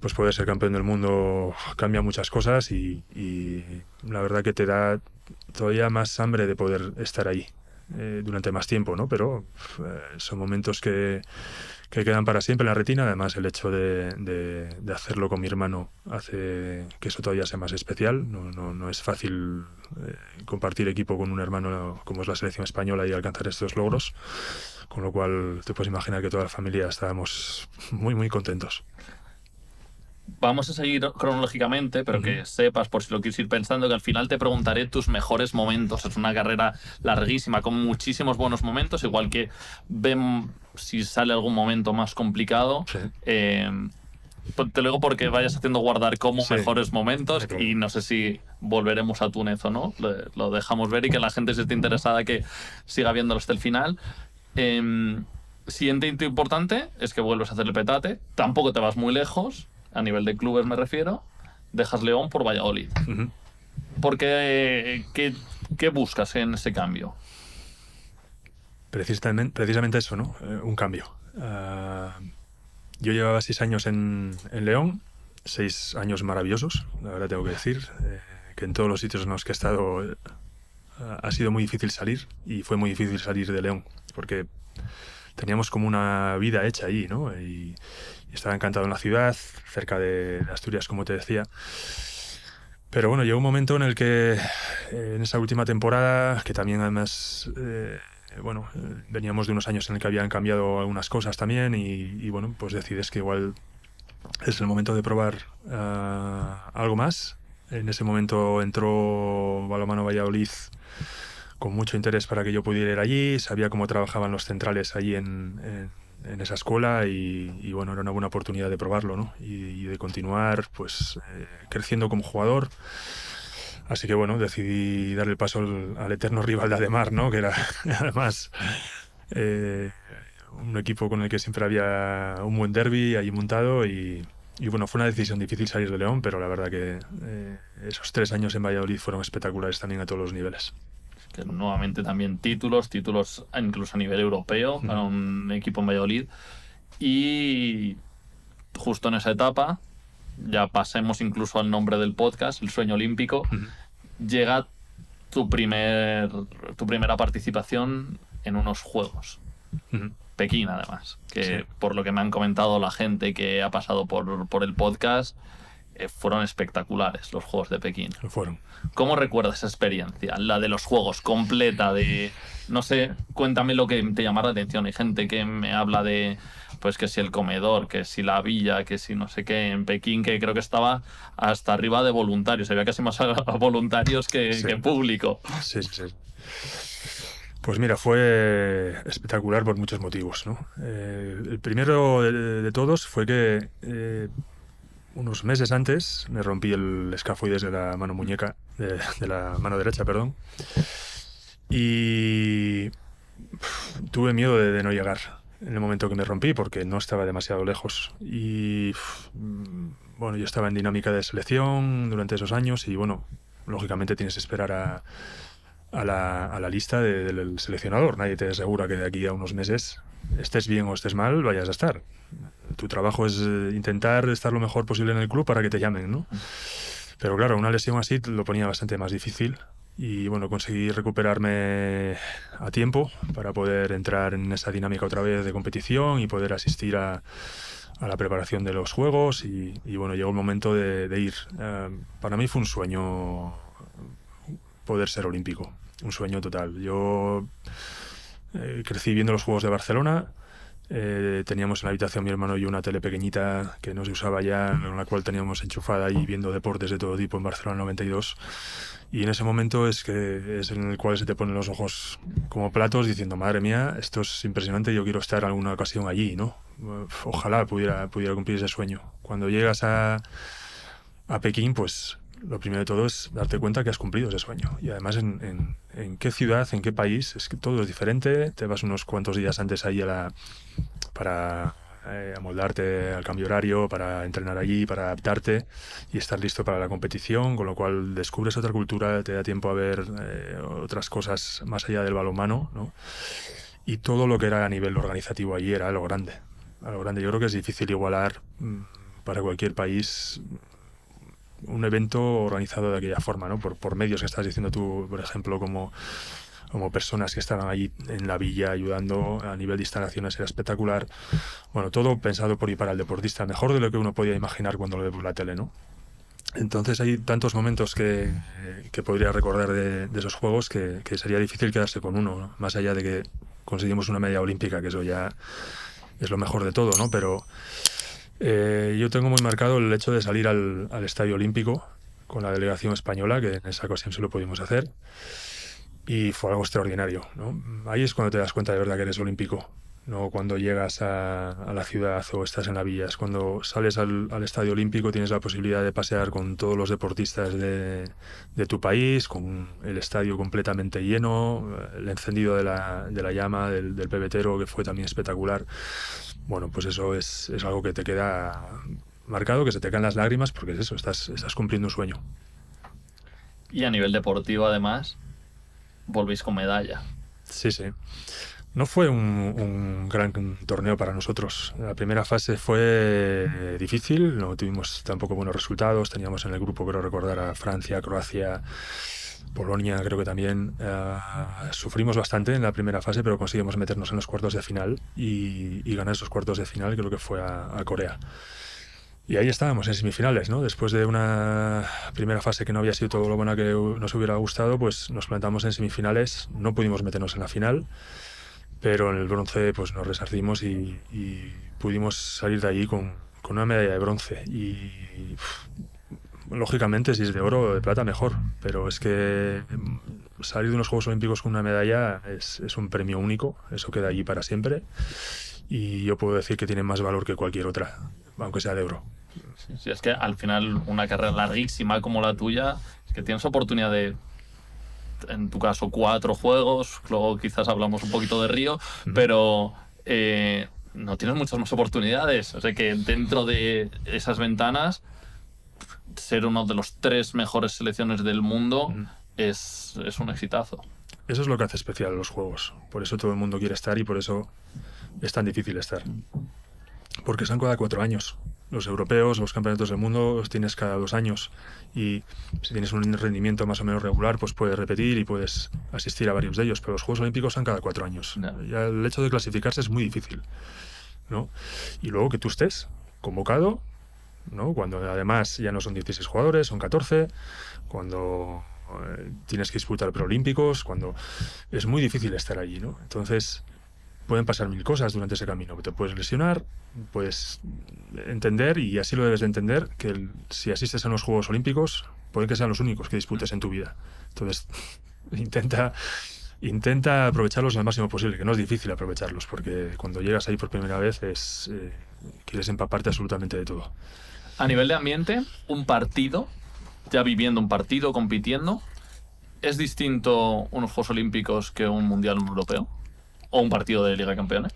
A: Pues poder ser campeón del mundo cambia muchas cosas y la verdad que te da todavía más hambre de poder estar ahí durante más tiempo, ¿no? Pero son momentos que quedan para siempre en la retina. Además, el hecho de hacerlo con mi hermano hace que eso todavía sea más especial. No es fácil compartir equipo con un hermano como es la selección española y alcanzar estos logros, con lo cual te puedes imaginar que toda la familia estábamos muy, muy contentos.
B: Vamos a seguir cronológicamente, pero que sepas, por si lo quieres ir pensando, que al final te preguntaré tus mejores momentos. Es una carrera larguísima, con muchísimos buenos momentos, igual que ven si sale algún momento más complicado. Sí. Te lo digo porque vayas haciendo guardar como mejores momentos, y no sé si volveremos a Túnez o no. Lo dejamos ver y que la gente, si esté interesada, que siga viéndolo hasta el final. Siguiente hito importante es que vuelves a hacer el petate. Tampoco te vas muy lejos. A nivel de clubes me refiero, dejas León por Valladolid. ¿Por qué? ¿Qué buscas en ese cambio?
A: Precisamente eso, ¿no? Un cambio. Yo llevaba 6 años en León, 6 años maravillosos, la verdad tengo que decir, que en todos los sitios en los que he estado ha sido muy difícil salir, y fue muy difícil salir de León, porque teníamos como una vida hecha allí, ¿no? Y estaba encantado en la ciudad, cerca de Asturias, como te decía. Pero bueno, llegó un momento en el que, en esa última temporada, que también además, veníamos de unos años en el que habían cambiado algunas cosas también, y bueno, pues decides que igual es el momento de probar algo más. En ese momento entró Balonmano Valladolid con mucho interés para que yo pudiera ir allí. Sabía cómo trabajaban los centrales allí en esa escuela, y bueno, era una buena oportunidad de probarlo, ¿no? Y de continuar pues creciendo como jugador. Así que bueno, decidí dar el paso al eterno rival de Ademar, ¿no? Que era además un equipo con el que siempre había un buen derbi ahí montado, y bueno, fue una decisión difícil salir de León, pero la verdad que esos 3 años en Valladolid fueron espectaculares también a todos los niveles.
B: Que nuevamente también títulos incluso a nivel europeo para un equipo en Valladolid. Y justo en esa etapa, ya pasemos incluso al nombre del podcast, el sueño olímpico, llega tu primera participación en unos Juegos. Pekín, además, que por lo que me han comentado la gente que ha pasado por el podcast, fueron espectaculares los Juegos de Pekín.
A: Lo fueron.
B: ¿Cómo recuerdas esa experiencia? La de los Juegos, completa, de... No sé, cuéntame lo que te llama la atención. Hay gente que me habla de, pues que si el comedor, que si la villa, que si no sé qué, en Pekín, que creo que estaba hasta arriba de voluntarios. Había casi más voluntarios que público.
A: Sí. Pues mira, fue espectacular por muchos motivos, ¿no? El primero de todos fue que unos meses antes me rompí el escafoides de la mano muñeca, de la mano derecha, perdón, y tuve miedo de no llegar en el momento que me rompí porque no estaba demasiado lejos. Y bueno, yo estaba en dinámica de selección durante esos años y bueno, lógicamente tienes que esperar a la lista del seleccionador. Nadie te asegura que de aquí a unos meses, estés bien o estés mal, vayas a estar. Tu trabajo es intentar estar lo mejor posible en el club para que te llamen, ¿no? Pero claro, una lesión así lo ponía bastante más difícil y bueno, conseguí recuperarme a tiempo para poder entrar en esa dinámica otra vez de competición y poder asistir a la preparación de los juegos y bueno, llegó el momento de ir. Para mí fue un sueño poder ser olímpico, un sueño total. Yo crecí viendo los Juegos de Barcelona. Teníamos en la habitación mi hermano y yo una tele pequeñita que no se usaba ya, en la cual teníamos enchufada y viendo deportes de todo tipo en Barcelona 92, y en ese momento es en el cual se te ponen los ojos como platos diciendo, madre mía, esto es impresionante, yo quiero estar alguna ocasión allí, ¿no? Ojalá pudiera cumplir ese sueño. Cuando llegas a Pekín, pues lo primero de todo es darte cuenta que has cumplido ese sueño. Y además en qué ciudad, en qué país, es que todo es diferente. Te vas unos cuantos días antes ahí para amoldarte al cambio horario, para entrenar allí, para adaptarte y estar listo para la competición, con lo cual descubres otra cultura, te da tiempo a ver otras cosas más allá del balonmano, ¿no? Y todo lo que era a nivel organizativo allí era a lo grande. Yo creo que es difícil igualar para cualquier país un evento organizado de aquella forma, ¿no? Por medios que estás diciendo tú, por ejemplo, como personas que estaban allí en la villa ayudando. A nivel de instalaciones era espectacular. Bueno, todo pensado por y para el deportista, mejor de lo que uno podía imaginar cuando lo ve por la tele, ¿no? Entonces hay tantos momentos que podría recordar de esos juegos que sería difícil quedarse con uno, ¿no? Más allá de que conseguimos una medalla olímpica, que eso ya es lo mejor de todo, ¿no? Pero yo tengo muy marcado el hecho de salir al Estadio Olímpico con la delegación española, que en esa ocasión sí lo pudimos hacer, y fue algo extraordinario, ¿no? Ahí es cuando te das cuenta de verdad que eres olímpico, no cuando llegas a la ciudad o estás en la villa. Es cuando sales al Estadio Olímpico, tienes la posibilidad de pasear con todos los deportistas de tu país, con el estadio completamente lleno, el encendido de la llama del pebetero, que fue también espectacular. Bueno, pues eso es algo que te queda marcado, que se te caen las lágrimas, porque es eso, estás cumpliendo un sueño.
B: Y a nivel deportivo, además, volvéis con medalla.
A: Sí. No fue un gran torneo para nosotros. La primera fase fue difícil, no tuvimos tampoco buenos resultados. Teníamos en el grupo, creo recordar, a Francia, Croacia, Polonia, creo que también. Sufrimos bastante en la primera fase, pero conseguimos meternos en los cuartos de final y ganar esos cuartos de final, creo que fue a Corea. Y ahí estábamos en semifinales, ¿no? Después de una primera fase que no había sido todo lo buena que nos hubiera gustado, pues nos plantamos en semifinales. No pudimos meternos en la final, pero en el bronce pues nos resarcimos y pudimos salir de allí con una medalla de bronce. Y lógicamente, si es de oro o de plata, mejor. Pero es que salir de unos Juegos Olímpicos con una medalla es un premio único. Eso queda allí para siempre. Y yo puedo decir que tiene más valor que cualquier otra, aunque sea de oro.
B: Sí, es que al final una carrera larguísima como la tuya, es que tienes oportunidad de, en tu caso, 4 juegos, luego quizás hablamos un poquito de Río, pero no tienes muchas más oportunidades. O sea que dentro de esas ventanas, ser uno de los 3 mejores selecciones del mundo es un exitazo.
A: Eso es lo que hace especial a los Juegos. Por eso todo el mundo quiere estar y por eso es tan difícil estar. Porque son cada 4 años. Los europeos, los campeonatos del mundo, los tienes cada 2 años. Y si tienes un rendimiento más o menos regular, pues puedes repetir y puedes asistir a varios de ellos. Pero los Juegos Olímpicos son cada 4 años.
B: No.
A: Ya el hecho de clasificarse es muy difícil, ¿no? Y luego que tú estés convocado ¿no? Cuando además ya no son 16 jugadores, son 14, cuando tienes que disputar preolímpicos, cuando es muy difícil estar allí, ¿no? Entonces pueden pasar mil cosas durante ese camino. Te puedes lesionar, puedes entender, y así lo debes de entender, que si asistes a los Juegos Olímpicos, pueden que sean los únicos que disputes en tu vida. Entonces, intenta aprovecharlos al máximo posible, que no es difícil aprovecharlos, porque cuando llegas ahí por primera vez quieres empaparte absolutamente de todo.
B: A nivel de ambiente, un partido, ya viviendo un partido, compitiendo, ¿es distinto unos Juegos Olímpicos que un Mundial o un Europeo? ¿O un partido de Liga de Campeones?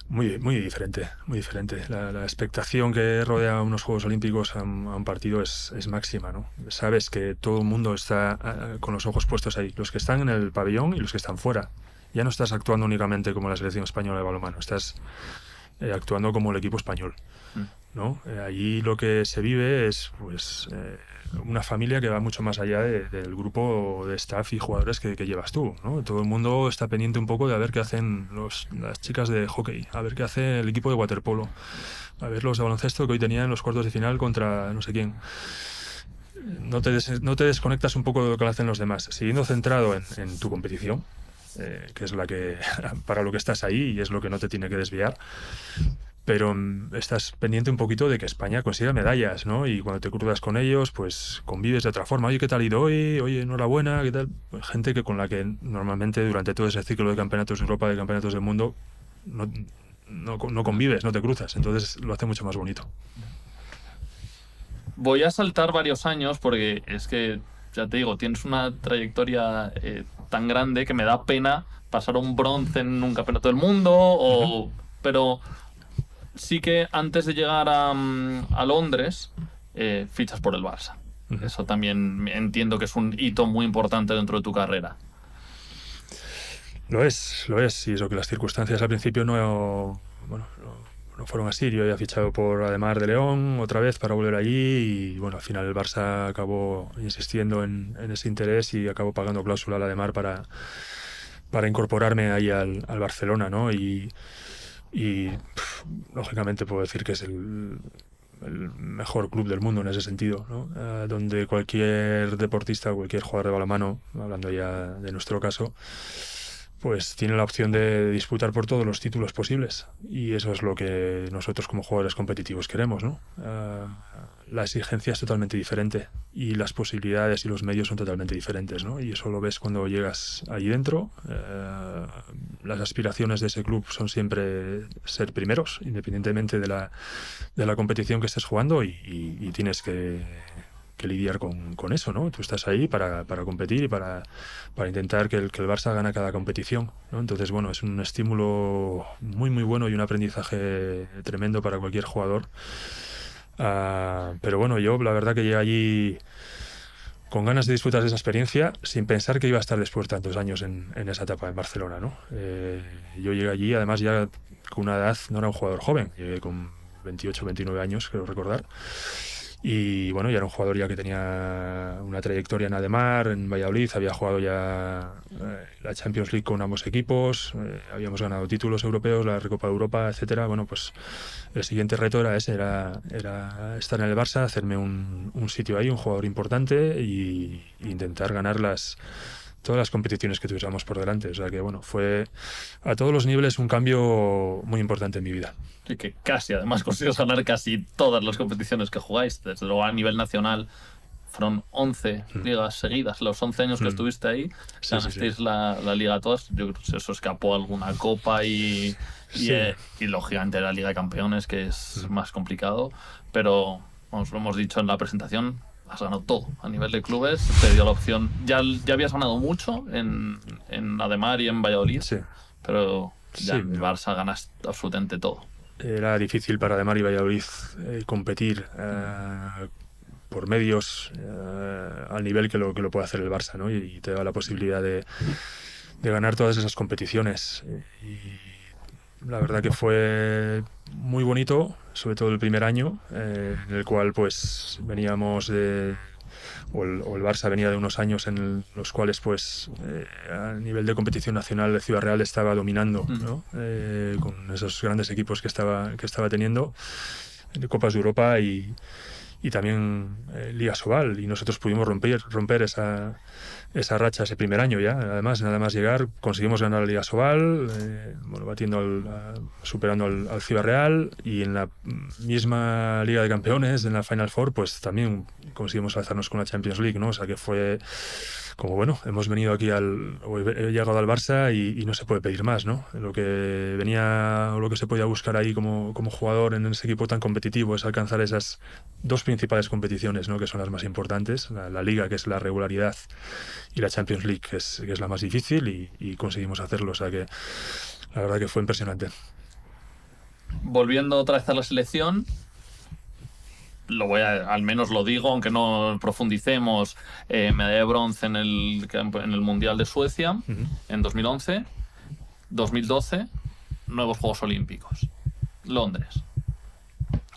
A: Muy, muy diferente, muy diferente. La expectación que rodea a unos Juegos Olímpicos a un partido es máxima, ¿no? Sabes que todo el mundo está con los ojos puestos ahí, los que están en el pabellón y los que están fuera. Ya no estás actuando únicamente como la selección española de balonmano, estás actuando como el equipo español, ¿no? Allí lo que se vive es pues una familia que va mucho más allá del grupo de staff y jugadores que llevas tú, ¿no? Todo el mundo está pendiente un poco de a ver qué hacen las chicas de hockey, a ver qué hace el equipo de waterpolo, a ver los de baloncesto que hoy tenían los cuartos de final contra no sé quién. No te desconectas un poco de lo que hacen los demás, siguiendo centrado en tu competición, que es la que para lo que estás ahí y es lo que no te tiene que desviar. Pero estás pendiente un poquito de que España consiga medallas, ¿no? Y cuando te cruzas con ellos, pues convives de otra forma. Oye, ¿qué tal ha ido hoy? Oye, enhorabuena, ¿qué tal? Pues gente con la que normalmente durante todo ese ciclo de campeonatos de Europa, de campeonatos del mundo, no convives, no te cruzas. Entonces lo hace mucho más bonito.
B: Voy a saltar varios años porque es que, ya te digo, tienes una trayectoria tan grande que me da pena pasar un bronce en un campeonato del mundo, pero sí que antes de llegar a Londres, fichas por el Barça. Eso también entiendo que es un hito muy importante dentro de tu carrera.
A: Lo es, y eso que las circunstancias al principio no fueron así. Yo había fichado por Ademar de León otra vez para volver allí y bueno, al final el Barça acabó insistiendo en ese interés y acabó pagando cláusula al Ademar para incorporarme ahí al Barcelona, ¿no? Y lógicamente puedo decir que es el mejor club del mundo en ese sentido, ¿no? Donde cualquier deportista, cualquier jugador de balonmano, hablando ya de nuestro caso, pues tiene la opción de disputar por todos los títulos posibles y eso es lo que nosotros como jugadores competitivos queremos, ¿no? La exigencia es totalmente diferente y las posibilidades y los medios son totalmente diferentes, ¿no? Y eso lo ves cuando llegas allí dentro. Las aspiraciones de ese club son siempre ser primeros, independientemente de la competición que estés jugando y tienes que lidiar con eso, ¿no? Tú estás ahí para competir y para intentar que el Barça gane cada competición, ¿no? Entonces, bueno, es un estímulo muy, muy bueno y un aprendizaje tremendo para cualquier jugador. Pero bueno, yo la verdad que llegué allí con ganas de disfrutar de esa experiencia sin pensar que iba a estar después de tantos años en esa etapa en Barcelona, ¿no? Yo llegué allí, además ya con una edad, no era un jugador joven, llegué con 28, 29 años, creo recordar. Y bueno, ya era un jugador ya que tenía una trayectoria en Ademar, en Valladolid, había jugado ya la Champions League con ambos equipos, habíamos ganado títulos europeos, la Recopa de Europa, etcétera. Bueno, pues el siguiente reto era ese, era estar en el Barça, hacerme un sitio ahí, un jugador importante y intentar ganar todas las competiciones que tuviéramos por delante. O sea que bueno, fue a todos los niveles un cambio muy importante en mi vida.
B: Y que casi, además, consigues ganar casi todas las competiciones que jugáis. Desde luego a nivel nacional fueron 11 ligas seguidas. Los 11 años que estuviste ahí, ganasteis sí. La liga todas. Yo creo que eso escapó alguna copa y lógicamente la Liga de Campeones, que es más complicado. Pero, vamos, lo hemos dicho en la presentación, has ganado todo. A nivel de clubes te dio la opción. Ya habías ganado mucho en Ademar y en Valladolid, pero ya en Barça ganas absolutamente todo.
A: Era difícil para Ademar y Valladolid competir por medios al nivel que lo puede hacer el Barça, ¿no? Y te da la posibilidad de ganar todas esas competiciones. Y la verdad que fue muy bonito, sobre todo el primer año, en el cual pues veníamos o el Barça venía de unos años en los cuales pues a nivel de competición nacional de Ciudad Real estaba dominando, ¿no? Con esos grandes equipos que estaba teniendo. de Copas de Europa y también Liga Sobal, y nosotros pudimos romper esa racha ese primer año ya. Además, nada más llegar, conseguimos ganar la Liga Sobal, superando al Ciudad Real, y en la misma Liga de Campeones, en la Final Four, pues también conseguimos alzarnos con la Champions League, ¿no? O sea que fue como, bueno, hemos venido aquí he llegado al Barça y no se puede pedir más, ¿no? Lo que venía, o lo que se podía buscar ahí como jugador en ese equipo tan competitivo es alcanzar esas dos principales competiciones, ¿no? Que son las más importantes, la Liga, que es la regularidad, y la Champions League, que es la más difícil, y conseguimos hacerlo. O sea que la verdad que fue impresionante.
B: Volviendo otra vez a la selección, al menos lo digo, aunque no profundicemos, medalla de bronce en el Mundial de Suecia en 2011, 2012, nuevos Juegos Olímpicos, Londres.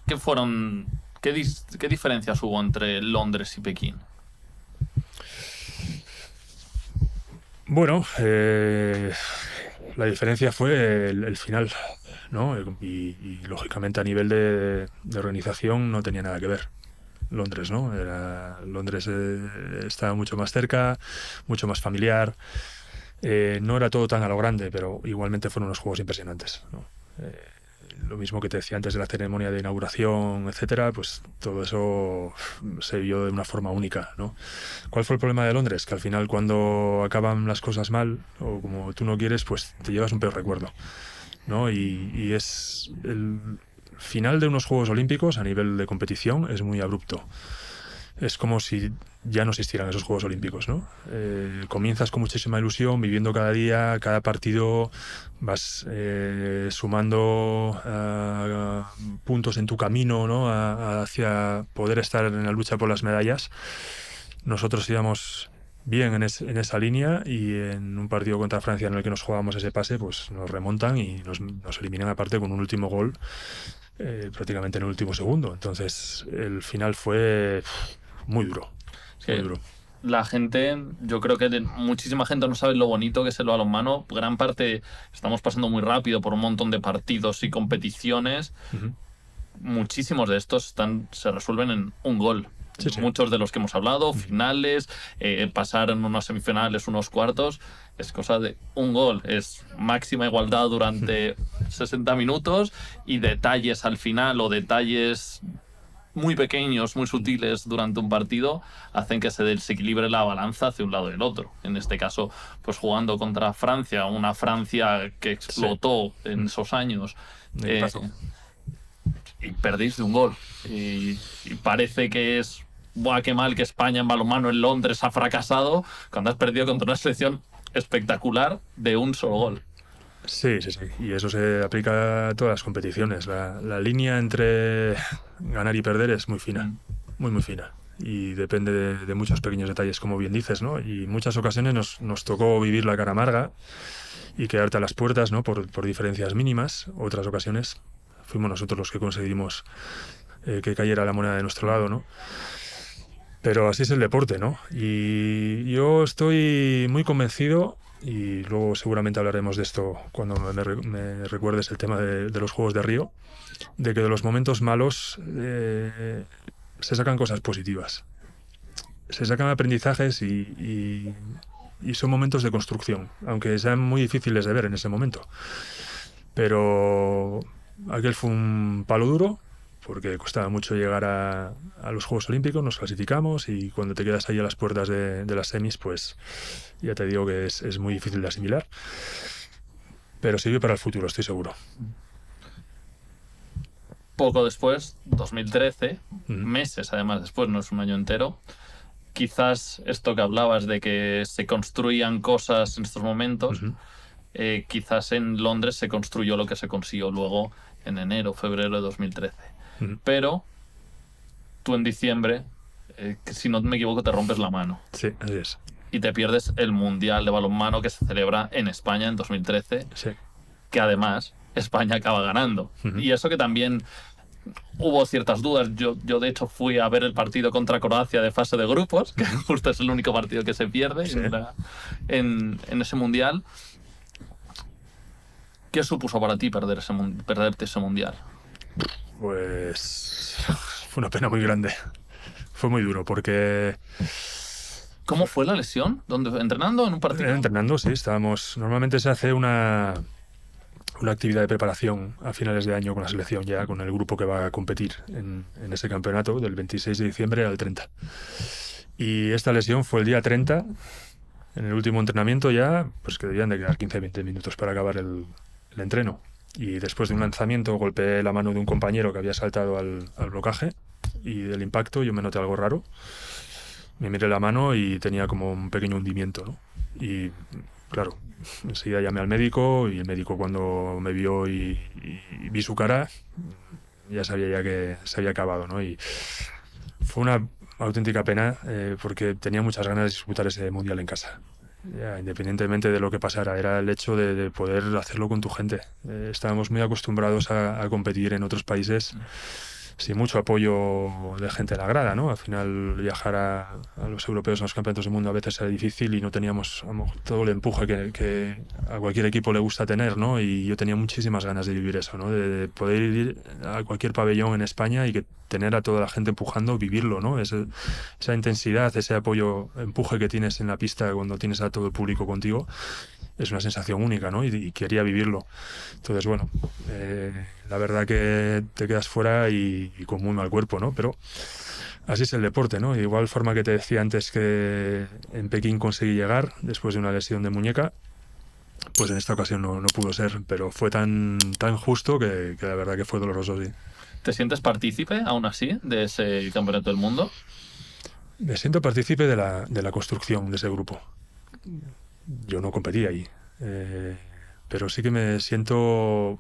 B: ¿Qué diferencias hubo entre Londres y Pekín?
A: Bueno, la diferencia fue el final, ¿no? Y lógicamente a nivel de organización no tenía nada que ver Londres, ¿no? Londres estaba mucho más cerca, mucho más familiar. No era todo tan a lo grande, pero igualmente fueron unos juegos impresionantes, ¿no? Lo mismo que te decía antes de la ceremonia de inauguración, etcétera, pues todo eso se vio de una forma única, ¿no? ¿Cuál fue el problema de Londres? Que al final, cuando acaban las cosas mal, o como tú no quieres, pues te llevas un peor recuerdo, ¿no? Y es el final de unos Juegos Olímpicos a nivel de competición es muy abrupto. Es como si ya no existieran esos Juegos Olímpicos, ¿no? Comienzas con muchísima ilusión, viviendo cada día, cada partido, vas sumando puntos en tu camino, ¿no? Hacia poder estar en la lucha por las medallas. Nosotros íbamos bien en esa línea, y en un partido contra Francia en el que nos jugábamos ese pase, pues nos remontan y nos eliminan, aparte con un último gol prácticamente en el último segundo. Entonces el final fue muy duro. Muy duro.
B: La gente, yo creo que muchísima gente no sabe lo bonito que es el balonmano. Gran parte estamos pasando muy rápido por un montón de partidos y competiciones. Muchísimos de estos se resuelven en un gol. Sí. Muchos de los que hemos hablado, finales, pasar en unas semifinales, unos cuartos, es cosa de un gol. Es máxima igualdad durante 60 minutos, y detalles al final, o detalles muy pequeños, muy sutiles durante un partido, hacen que se desequilibre la balanza hacia un lado y el otro. En este caso, pues jugando contra Francia, una Francia que explotó en esos años, y perdís de un gol. Y parece que es, ¡buah, qué mal que España en balonmano en Londres ha fracasado!, cuando has perdido contra una selección espectacular de un solo gol.
A: Sí. Y eso se aplica a todas las competiciones. La línea entre ganar y perder es muy fina, muy fina. Y depende de muchos pequeños detalles, como bien dices, ¿no? Y en muchas ocasiones nos tocó vivir la cara amarga y quedarte a las puertas, ¿no? Por diferencias mínimas. Otras ocasiones fuimos nosotros los que conseguimos que cayera la moneda de nuestro lado, ¿no? Pero así es el deporte, ¿no? Y yo estoy muy convencido, y luego seguramente hablaremos de esto cuando me recuerdes el tema de los Juegos de Río, de que de los momentos malos se sacan cosas positivas. Se sacan aprendizajes y son momentos de construcción, aunque sean muy difíciles de ver en ese momento. Pero aquel fue un palo duro, porque costaba mucho llegar a los Juegos Olímpicos. Nos clasificamos, y cuando te quedas ahí a las puertas de las semis, pues ya te digo que es muy difícil de asimilar. Pero sirve para el futuro, estoy seguro.
B: Poco después, 2013, meses además después, no es un año entero, quizás esto que hablabas de que se construían cosas en estos momentos, quizás en Londres se construyó lo que se consiguió luego en enero, febrero de 2013. Pero tú en diciembre, si no me equivoco, te rompes la mano.
A: Sí, así es.
B: Y te pierdes el Mundial de Balonmano que se celebra en España en 2013, que además España acaba ganando. Y eso que también hubo ciertas dudas. Yo de hecho fui a ver el partido contra Croacia de fase de grupos, que justo es el único partido que se pierde en ese Mundial. ¿Qué supuso para ti perderte ese Mundial?
A: Pues fue una pena muy grande. Fue muy duro porque...
B: ¿Cómo fue la lesión? ¿Dónde, entrenando en un partido?
A: Entrenando, sí, estábamos... Normalmente se hace una actividad de preparación a finales de año con la selección, ya con el grupo que va a competir en ese campeonato del 26 de diciembre al 30. Y esta lesión fue el día 30, en el último entrenamiento ya, pues que debían de quedar 15-20 minutos para acabar el entreno. Y después de un lanzamiento golpeé la mano de un compañero que había saltado al blocaje, y del impacto yo me noté algo raro. Me miré la mano y tenía como un pequeño hundimiento, ¿no? Y claro, enseguida llamé al médico, y el médico, cuando me vio y vi su cara, ya sabía ya que se había acabado, ¿no? Y fue una auténtica pena, porque tenía muchas ganas de disputar ese mundial en casa. Ya, independientemente de lo que pasara, era el hecho de poder hacerlo con tu gente. Estábamos muy acostumbrados a competir en otros países sin mucho apoyo de gente en la grada, ¿no? Al final viajar a los europeos, a los campeonatos del mundo, a veces era difícil y no teníamos todo el empuje que a cualquier equipo le gusta tener, ¿no? Y yo tenía muchísimas ganas de vivir eso, ¿no? De poder ir a cualquier pabellón en España y que tener a toda la gente empujando, vivirlo, ¿no? Esa intensidad, ese apoyo, empuje que tienes en la pista cuando tienes a todo el público contigo, es una sensación única, ¿no? Y quería vivirlo. Entonces, bueno, la verdad que te quedas fuera y con muy mal cuerpo, ¿no? Pero así es el deporte, ¿no? De igual forma que te decía antes que en Pekín conseguí llegar después de una lesión de muñeca, pues en esta ocasión no pudo ser, pero fue tan justo que la verdad que fue doloroso, sí.
B: ¿Te sientes partícipe, aún así, de ese campeonato del mundo?
A: Me siento partícipe de la construcción de ese grupo. Yo no competí ahí, pero sí que me siento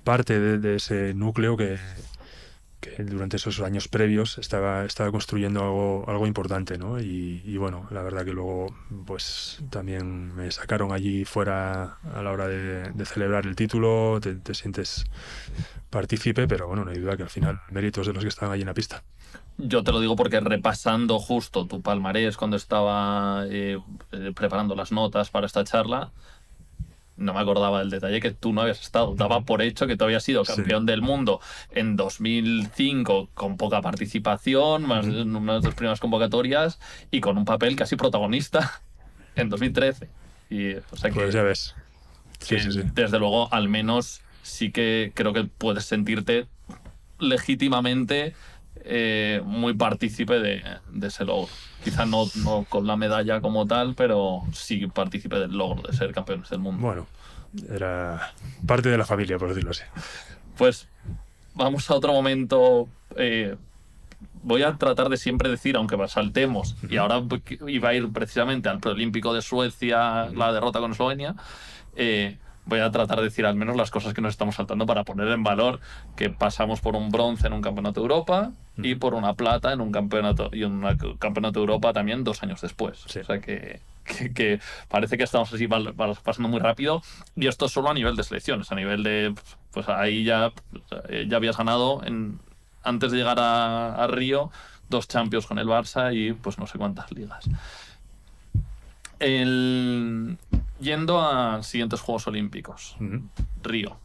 A: parte de ese núcleo que durante esos años previos estaba construyendo algo importante, ¿no? Y bueno, la verdad que luego pues también me sacaron allí fuera a la hora de celebrar el título, te sientes partícipe, pero bueno, no hay duda que al final méritos de los que estaban allí en la pista.
B: Yo te lo digo porque repasando justo tu palmarés cuando estaba preparando las notas para esta charla, no me acordaba del detalle que tú no habías estado. Daba por hecho que tú habías sido campeón del mundo en 2005 con poca participación, más en una de tus primeras convocatorias, y con un papel casi protagonista en 2013. Y, o sea,
A: pues ya ves.
B: Sí. Desde luego, al menos sí que creo que puedes sentirte legítimamente muy partícipe de ese logro. Quizá no con la medalla como tal, pero sí partícipe del logro de ser campeones del mundo.
A: Bueno, era parte de la familia, por decirlo así.
B: Pues vamos a otro momento. Voy a tratar de siempre decir, aunque saltemos, y ahora iba a ir precisamente al preolímpico de Suecia, la derrota con Eslovenia. Voy a tratar de decir al menos las cosas que nos estamos saltando para poner en valor que pasamos por un bronce en un campeonato de Europa y por una plata en un campeonato de Europa también 2 años después. Sí. O sea que parece que estamos así pasando muy rápido, y esto es solo a nivel de selecciones. A nivel de, pues ahí ya habías ganado antes de llegar a Río 2 Champions con el Barça y pues no sé cuántas ligas. Yendo a siguientes Juegos Olímpicos. Río.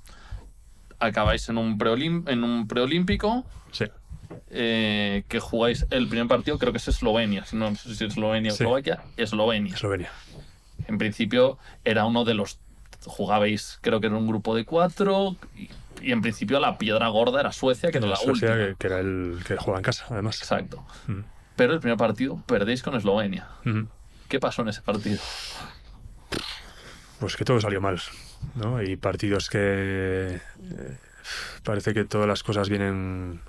B: Acabáis en un preolímpico.
A: Sí.
B: Que jugáis el primer partido, creo que es Eslovenia. Si no sé si es Eslovenia o Eslovaquia. Eslovenia. En principio era uno de los... Jugabais, creo que era un grupo de 4. Y en principio la piedra gorda era Suecia, que era la última.
A: Que era el que jugaba en casa, además.
B: Exacto. Pero el primer partido perdéis con Eslovenia. ¿Qué pasó en ese partido?
A: Pues que todo salió mal, ¿no? Hay partidos que parece que todas las cosas vienen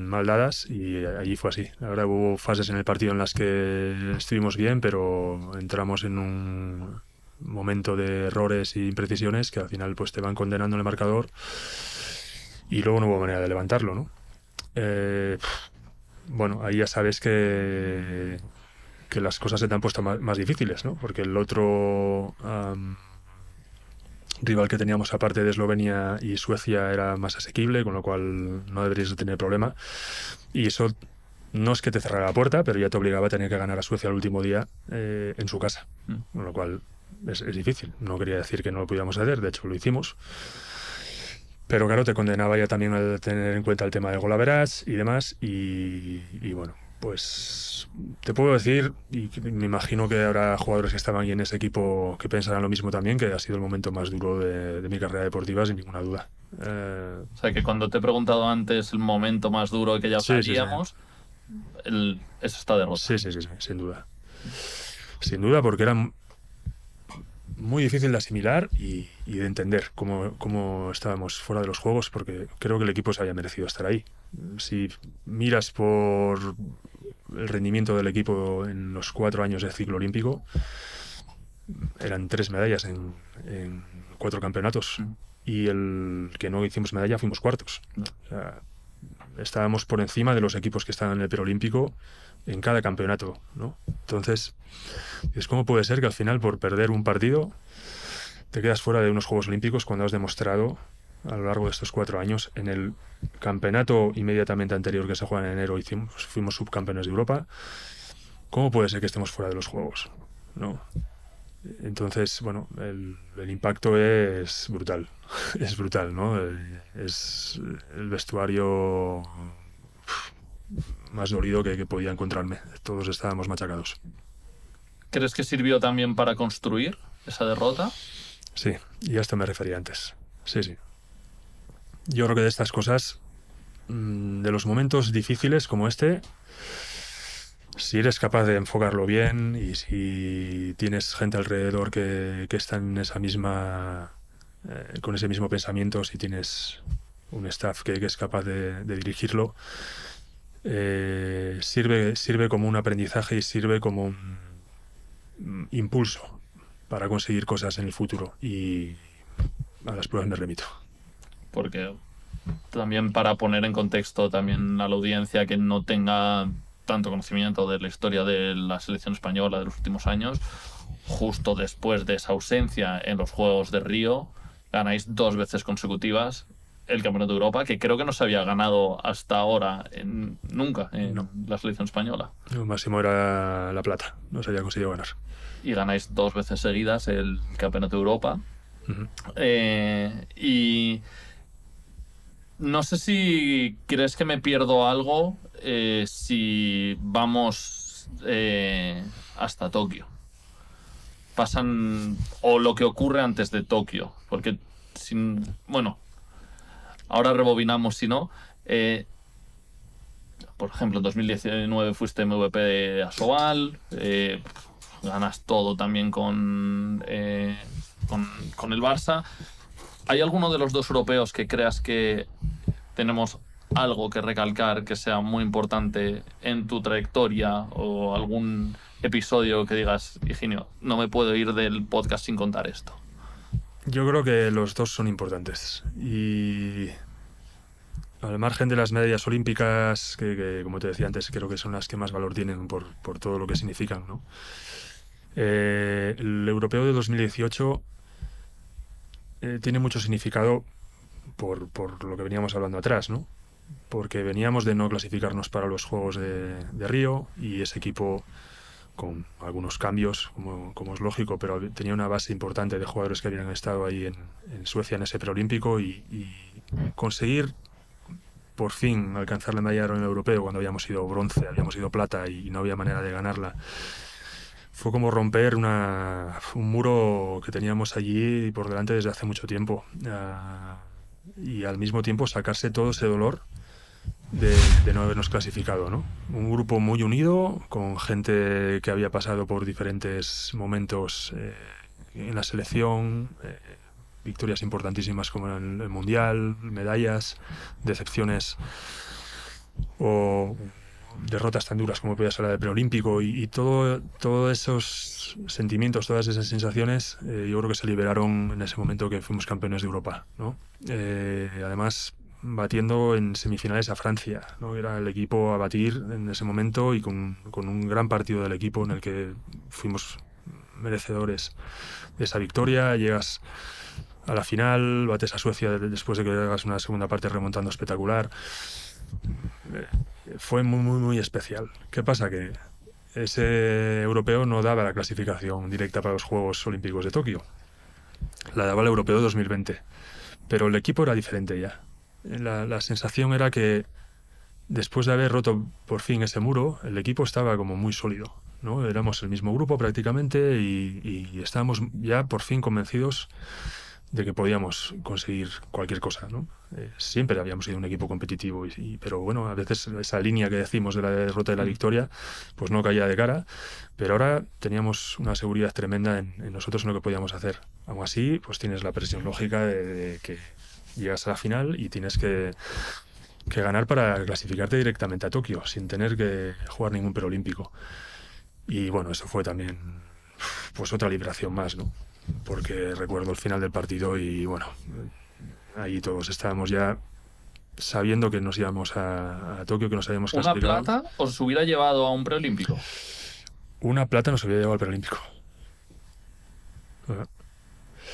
A: mal dadas, y allí fue así. La verdad, hubo fases en el partido en las que estuvimos bien, pero entramos en un momento de errores e imprecisiones que al final pues te van condenando en el marcador, y luego no hubo manera de levantarlo, ¿no? Bueno, ahí ya sabes que las cosas se te han puesto más difíciles, ¿no? Porque el otro rival que teníamos aparte de Eslovenia y Suecia era más asequible, con lo cual no deberías tener problema. Y eso no es que te cerrara la puerta, pero ya te obligaba a tener que ganar a Suecia el último día en su casa. Con lo cual es difícil. No quería decir que no lo pudiéramos hacer, de hecho lo hicimos. Pero claro, te condenaba ya también a tener en cuenta el tema del goal average y demás. Y bueno, pues te puedo decir, y me imagino que habrá jugadores que estaban ahí en ese equipo que pensarán lo mismo también, que ha sido el momento más duro de mi carrera deportiva, sin ninguna duda.
B: O sea, que cuando te he preguntado antes el momento más duro que ya sabíamos, es esta derrota.
A: Sí, sin duda. Sin duda, porque era muy difícil de asimilar y de entender cómo estábamos fuera de los juegos, porque creo que el equipo se había merecido estar ahí. Si miras por el rendimiento del equipo en los 4 años del ciclo olímpico, eran 3 medallas en 4 campeonatos, y el que no hicimos medalla fuimos cuartos. O sea, estábamos por encima de los equipos que estaban en el preolímpico en cada campeonato, ¿no? Entonces, ¿cómo puede ser que al final, por perder un partido, te quedas fuera de unos Juegos Olímpicos cuando has demostrado a lo largo de estos 4 años? En el campeonato inmediatamente anterior, que se juega en enero, fuimos subcampeones de Europa. ¿Cómo puede ser que estemos fuera de los Juegos? ¿No? Entonces, bueno, el impacto es brutal. Es brutal, ¿no? Es el vestuario más dolido que podía encontrarme. Todos estábamos machacados.
B: ¿Crees que sirvió también para construir esa derrota?
A: Sí, y a esto me refería antes. Sí. Yo creo que de estas cosas, de los momentos difíciles como este, si eres capaz de enfocarlo bien y si tienes gente alrededor que está en esa misma, con ese mismo pensamiento, si tienes un staff que es capaz de dirigirlo, sirve como un aprendizaje y sirve como un impulso para conseguir cosas en el futuro, y a las pruebas me remito.
B: Porque también, para poner en contexto también a la audiencia que no tenga tanto conocimiento de la historia de la selección española de los últimos años, justo después de esa ausencia en los Juegos de Río, ganáis 2 veces consecutivas el Campeonato de Europa, que creo que no se había ganado hasta ahora nunca en la selección española.
A: Lo máximo era la plata, no se había conseguido ganar.
B: Y ganáis 2 veces seguidas el Campeonato de Europa.
A: Uh-huh.
B: Y no sé si crees que me pierdo algo si vamos hasta Tokio. O lo que ocurre antes de Tokio. Porque, ahora rebobinamos si no. Por ejemplo, en 2019 fuiste MVP de Asobal. Ganas todo también con el Barça. ¿Hay alguno de los 2 europeos que creas que tenemos algo que recalcar que sea muy importante en tu trayectoria, o algún episodio que digas, Higinio, no me puedo ir del podcast sin contar esto?
A: Yo creo que los 2 son importantes, y al margen de las medallas olímpicas, que como te decía antes, creo que son las que más valor tienen por todo lo que significan, ¿no? El europeo de 2018 tiene mucho significado por lo que veníamos hablando atrás, ¿no? Porque veníamos de no clasificarnos para los Juegos de Río, y ese equipo, con algunos cambios, como es lógico, pero tenía una base importante de jugadores que habían estado ahí en Suecia en ese preolímpico, y conseguir por fin alcanzar la medalla en el europeo cuando habíamos sido bronce, habíamos sido plata y no había manera de ganarla. Fue como romper un muro que teníamos allí por delante desde hace mucho tiempo, y al mismo tiempo sacarse todo ese dolor de no habernos clasificado, ¿no? Un grupo muy unido, con gente que había pasado por diferentes momentos en la selección, victorias importantísimas como en el Mundial, medallas, decepciones o derrotas tan duras como podía ser la del preolímpico, y todos esos sentimientos, todas esas sensaciones, yo creo que se liberaron en ese momento que fuimos campeones de Europa, ¿no? Además, batiendo en semifinales a Francia, ¿no? Era el equipo a batir en ese momento, y con un gran partido del equipo en el que fuimos merecedores de esa victoria. Llegas a la final, bates a Suecia después de que hagas una segunda parte remontando espectacular. Fue muy, muy, muy especial. ¿Qué pasa? Que ese europeo no daba la clasificación directa para los Juegos Olímpicos de Tokio. La daba el europeo 2020. pero el equipo era diferente ya. La sensación era que después de haber roto por fin ese muro, el equipo estaba como muy sólido, ¿no? Éramos el mismo grupo prácticamente y estábamos ya por fin convencidos de que podíamos conseguir cualquier cosa, ¿no? Siempre habíamos sido un equipo competitivo, pero bueno, a veces esa línea que decimos de la derrota y la victoria, pues no caía de cara, pero ahora teníamos una seguridad tremenda en nosotros en lo que podíamos hacer. Aún así, pues tienes la presión lógica de que llegas a la final y tienes que ganar para clasificarte directamente a Tokio, sin tener que jugar ningún preolímpico. Y bueno, eso fue también pues otra liberación más, ¿no? Porque recuerdo el final del partido y bueno, ahí todos estábamos ya sabiendo que nos íbamos a Tokio, que nos habíamos
B: ¿Una
A: clasificado.
B: plata os hubiera llevado a un preolímpico?
A: Una plata nos había llevado al preolímpico.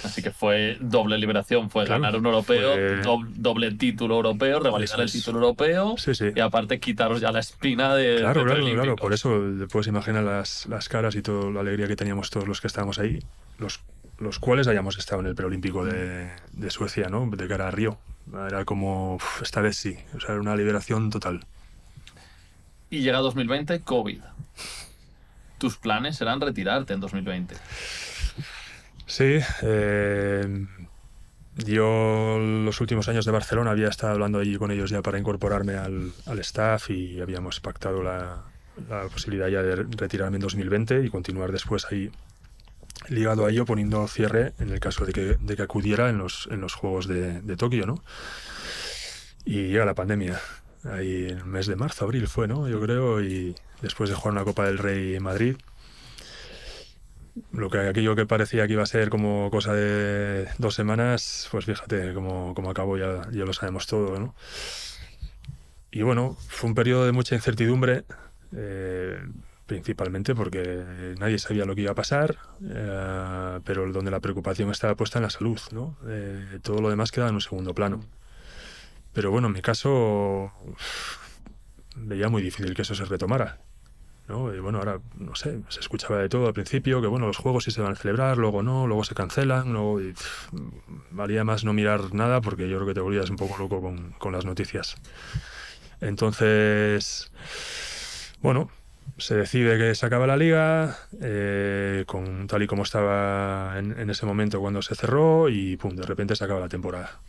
B: Así que fue doble liberación, fue
A: Claro,
B: ganar un europeo,
A: fue-
B: doble título europeo, revalidar
A: Eso
B: el
A: es.
B: título europeo
A: Sí, sí.
B: y aparte quitaros ya la espina de
A: Claro, claro,
B: preolímpicos.
A: claro. Por eso puedes imaginar las caras y toda la alegría que teníamos todos los que estábamos ahí, los cuales hayamos estado en el preolímpico de Suecia, ¿no? De cara a Río. Era como, esta vez sí, o sea, era una liberación total.
B: Y llega 2020, COVID. Tus planes eran retirarte en 2020.
A: Sí, yo los últimos años de Barcelona había estado hablando allí con ellos ya para incorporarme al staff y habíamos pactado la posibilidad ya de retirarme en 2020 y continuar después ahí ligado a ello, poniendo cierre en el caso de que acudiera en los Juegos de Tokio, ¿no? Y llega la pandemia, ahí en el mes de marzo, abril fue, ¿no? Yo creo, y después de jugar una Copa del Rey en Madrid, aquello que parecía que iba a ser como cosa de 2 semanas, pues fíjate cómo acabó, ya lo sabemos todo, ¿no? Y bueno, fue un periodo de mucha incertidumbre, principalmente porque nadie sabía lo que iba a pasar, pero donde la preocupación estaba puesta en la salud, ¿no? Todo lo demás quedaba en un segundo plano. Pero bueno, en mi caso veía muy difícil que eso se retomara, ¿no? Y bueno, ahora, no sé, se escuchaba de todo al principio, que bueno, los juegos sí se van a celebrar, luego no, luego se cancelan, luego, valía más no mirar nada porque yo creo que te volvías un poco loco con las noticias. Entonces, bueno, se decide que se acaba la liga, tal y como estaba en ese momento cuando se cerró y pum, de repente se acaba la temporada.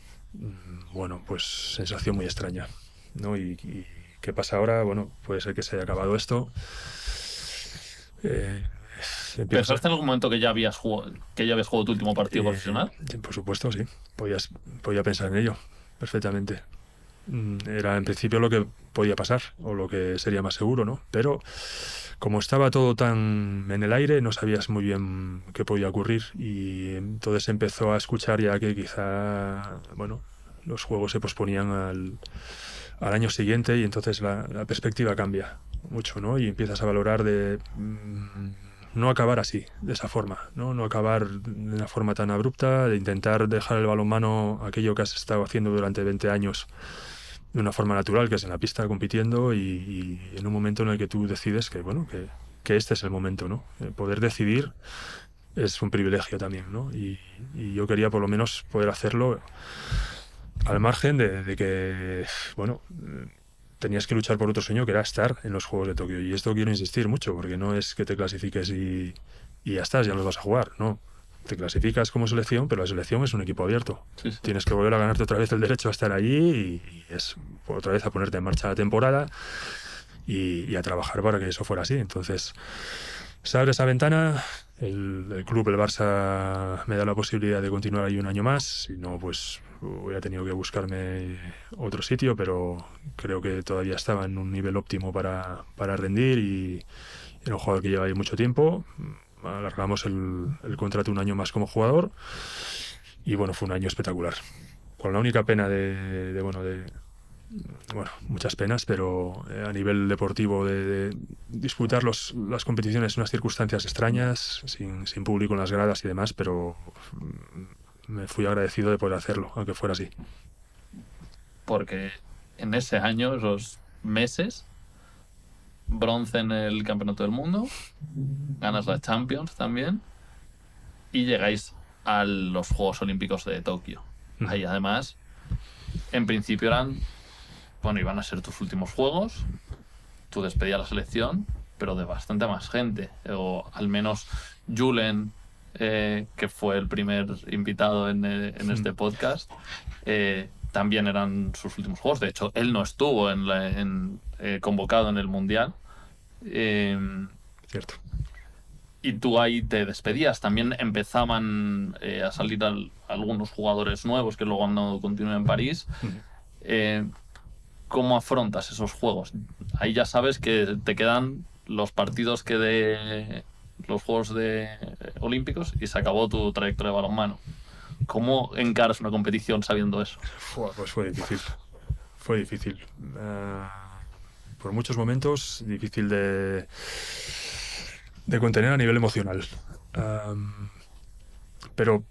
A: Bueno, pues sensación muy extraña, ¿no? ¿Y qué pasa ahora? Bueno, puede ser que se haya acabado esto.
B: ¿Pensaste en algún momento que ya habías jugado tu último partido profesional?
A: Por supuesto, sí. Podía pensar en ello perfectamente. Era en principio lo que podía pasar o lo que sería más seguro, ¿no? Pero como estaba todo tan en el aire, no sabías muy bien qué podía ocurrir y entonces empezó a escuchar ya que quizá, bueno, los juegos se posponían al año siguiente y entonces la perspectiva cambia mucho, ¿no? Y empiezas a valorar de no acabar así, de esa forma, ¿no? No acabar de una forma tan abrupta, de intentar dejar el balonmano, aquello que has estado haciendo durante 20 años, de una forma natural, que es en la pista compitiendo y en un momento en el que tú decides que, bueno, que este es el momento, ¿no? Poder decidir es un privilegio también, ¿no? Y yo quería por lo menos poder hacerlo al margen de que, bueno, tenías que luchar por otro sueño que era estar en los Juegos de Tokio. Y esto quiero insistir mucho, porque no es que te clasifiques y ya estás, ya los vas a jugar, no. Te clasificas como selección, pero la selección es un equipo abierto.
B: Sí, sí.
A: Tienes que volver a ganarte otra vez el derecho a estar allí y es otra vez a ponerte en marcha la temporada y a trabajar para que eso fuera así. Entonces, se abre esa ventana, el club, el Barça, me da la posibilidad de continuar ahí un año más, si no, pues hubiera tenido que buscarme otro sitio, pero creo que todavía estaba en un nivel óptimo para rendir y era un jugador que lleva ahí mucho tiempo. Alargamos el contrato un año más como jugador y bueno, fue un año espectacular. Con la única pena bueno, muchas penas, pero a nivel deportivo de disputar las competiciones en unas circunstancias extrañas, sin público en las gradas y demás, pero me fui agradecido de poder hacerlo, aunque fuera así.
B: Porque en ese año, esos meses, bronce en el Campeonato del Mundo, ganas la Champions también y llegáis a los Juegos Olímpicos de Tokio. Ahí además, en principio iban a ser tus últimos juegos, tu despedida a la selección, pero de bastante más gente. O al menos Julen, que fue el primer invitado en este podcast, también eran sus últimos juegos. De hecho, él no estuvo convocado en el Mundial.
A: Cierto.
B: Y tú ahí te despedías. También empezaban a salir algunos jugadores nuevos que luego han dado continuidad en París. ¿Cómo afrontas esos juegos? Ahí ya sabes que te quedan los partidos los Juegos Olímpicos y se acabó tu trayectoria de balonmano. ¿Cómo encaras una competición sabiendo eso?
A: Pues fue difícil. Fue difícil. Por muchos momentos, difícil de contener a nivel emocional. Pero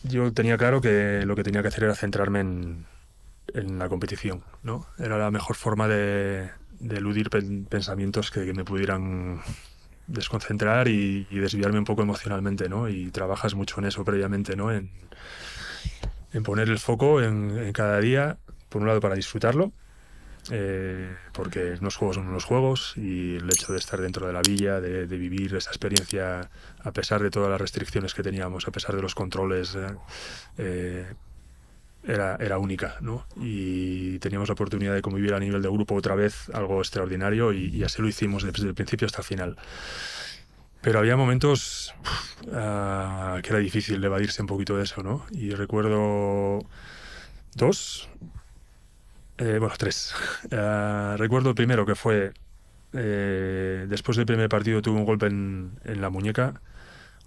A: yo tenía claro que lo que tenía que hacer era centrarme en la competición, ¿no? Era la mejor forma de eludir pensamientos que me pudieran desconcentrar y desviarme un poco emocionalmente, ¿no? Y trabajas mucho en eso previamente, ¿no? En poner el foco en cada día, por un lado para disfrutarlo, porque unos juegos son unos juegos, y el hecho de estar dentro de la villa, de vivir esa experiencia a pesar de todas las restricciones que teníamos, a pesar de los controles, era única, ¿no? Y teníamos la oportunidad de convivir a nivel de grupo otra vez, algo extraordinario, y así lo hicimos desde el principio hasta el final. Pero había momentos que era difícil evadirse un poquito de eso, ¿no? Y recuerdo tres. Recuerdo el primero, que fue después del primer partido tuve un golpe en la muñeca,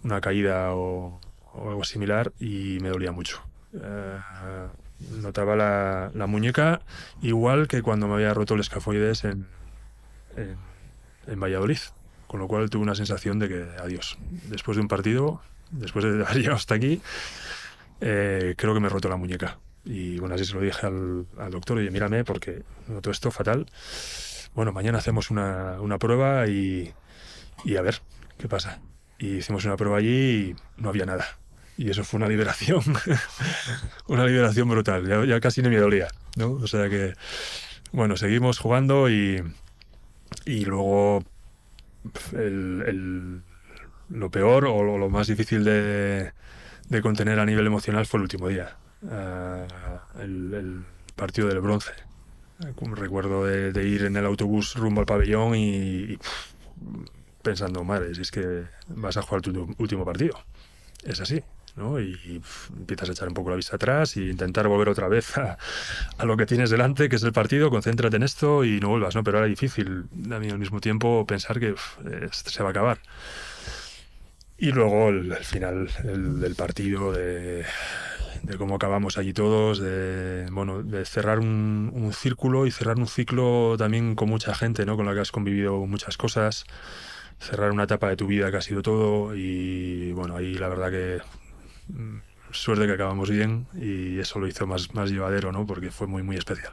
A: una caída o algo similar, y me dolía mucho. Notaba la muñeca igual que cuando me había roto el escafoides en Valladolid, con lo cual tuve una sensación de que adiós. Después de un partido, después de haber llegado hasta aquí, creo que me he roto la muñeca. Y bueno, así se lo dije al doctor: oye, mírame, porque noto esto fatal. Bueno, mañana hacemos una prueba y a ver qué pasa. Y hicimos una prueba allí y no había nada. Y eso fue una liberación, una liberación brutal. Ya casi no me dolía, ¿no? O sea que, bueno, seguimos jugando y luego lo peor o lo más difícil de contener a nivel emocional fue el último día. El partido del bronce. Recuerdo de ir en el autobús rumbo al pabellón y pensando, madre, si es que vas a jugar tu último partido. Es así, ¿no? Y empiezas a echar un poco la vista atrás e intentar volver otra vez a lo que tienes delante, que es el partido. Concéntrate en esto y no vuelvas, ¿no? Pero era difícil a mí al mismo tiempo pensar que se va a acabar. Y luego el final del partido, de cómo acabamos allí todos, de cerrar un círculo y cerrar un ciclo también con mucha gente, ¿no? Con la que has convivido muchas cosas, cerrar una etapa de tu vida que ha sido todo. Y bueno, ahí la verdad que suerte que acabamos bien, y eso lo hizo más llevadero, ¿no? Porque fue muy, muy especial.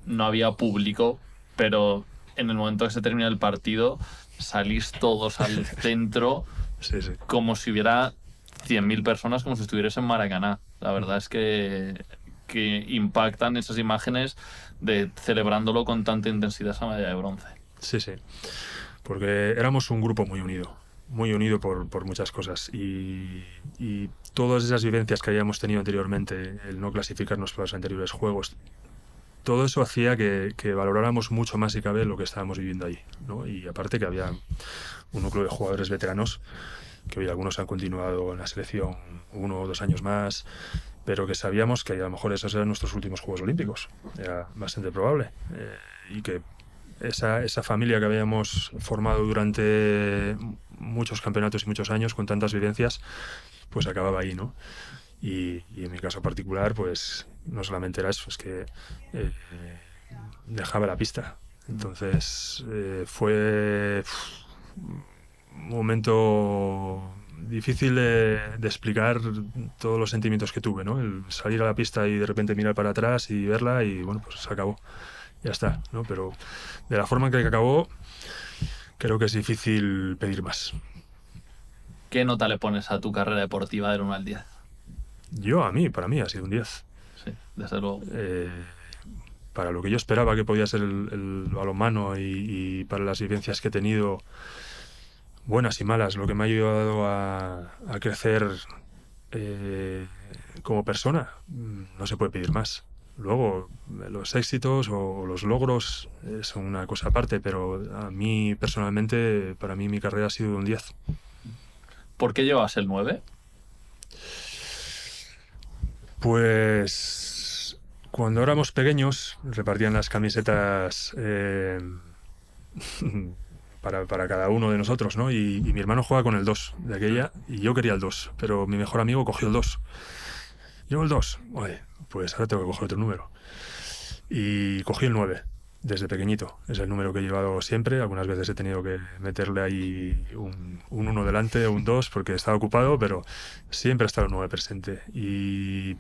B: No había público, pero en el momento que se termina el partido salís todos al centro.
A: Sí.
B: Como si hubiera 100.000 personas, como si estuvieras en Maracaná. La verdad es que impactan esas imágenes de celebrándolo con tanta intensidad esa medalla de bronce.
A: Sí, porque éramos un grupo muy unido por muchas cosas, y todas esas vivencias que habíamos tenido anteriormente, el no clasificarnos para los anteriores juegos, todo eso hacía que valoráramos mucho más, si cabe, lo que estábamos viviendo ahí, ¿no? Y aparte que había un núcleo de jugadores veteranos, que hoy algunos han continuado en la selección 1 o 2 años más, pero que sabíamos que a lo mejor esos eran nuestros últimos Juegos Olímpicos. Era bastante probable. Y que esa familia que habíamos formado durante muchos campeonatos y muchos años, con tantas vivencias, pues acababa ahí, ¿no? Y en mi caso particular, pues no solamente era eso, es que dejaba la pista. Entonces fue un momento difícil de explicar todos los sentimientos que tuve, ¿no? El salir a la pista y de repente mirar para atrás y verla, y bueno, pues se acabó. Ya está, ¿no? Pero de la forma en que acabó, creo que es difícil pedir más.
B: ¿Qué nota le pones a tu carrera deportiva del 1 al 10?
A: Para mí ha sido un 10.
B: Sí, desde luego.
A: Para lo que yo esperaba que podía ser el balonmano y para las vivencias que he tenido, buenas y malas, lo que me ha ayudado a crecer como persona, no se puede pedir más. Luego, los éxitos o los logros son una cosa aparte, pero a mí personalmente, para mí mi carrera ha sido un 10.
B: ¿Por qué llevas el 9?
A: Pues cuando éramos pequeños repartían las camisetas para cada uno de nosotros, ¿no? Y mi hermano juega con el 2 de aquella y yo quería el 2, pero mi mejor amigo cogió el 2. Yo el 2, oye, pues ahora tengo que coger otro número. Y cogí el 9 desde pequeñito. Es el número que he llevado siempre. Algunas veces he tenido que meterle ahí un 1 delante o un 2 porque estaba ocupado, pero siempre ha estado el 9 presente. Y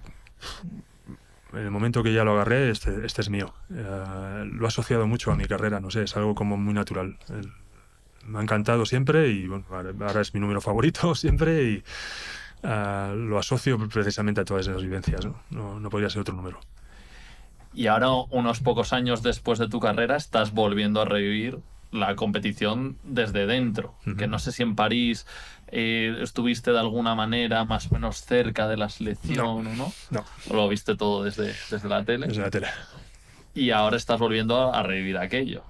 A: en el momento que ya lo agarré, este es mío. Lo he asociado mucho a mi carrera, no sé, es algo como muy natural. Me ha encantado siempre y bueno, ahora es mi número favorito siempre y lo asocio precisamente a todas esas vivencias, ¿no? No podría ser otro número.
B: Y ahora, unos pocos años después de tu carrera, estás volviendo a revivir la competición desde dentro. Que no sé si en París estuviste de alguna manera más o menos cerca de la selección o no.
A: No.
B: ¿O lo viste todo desde la tele?
A: Desde la tele.
B: Y ahora estás volviendo a revivir aquello.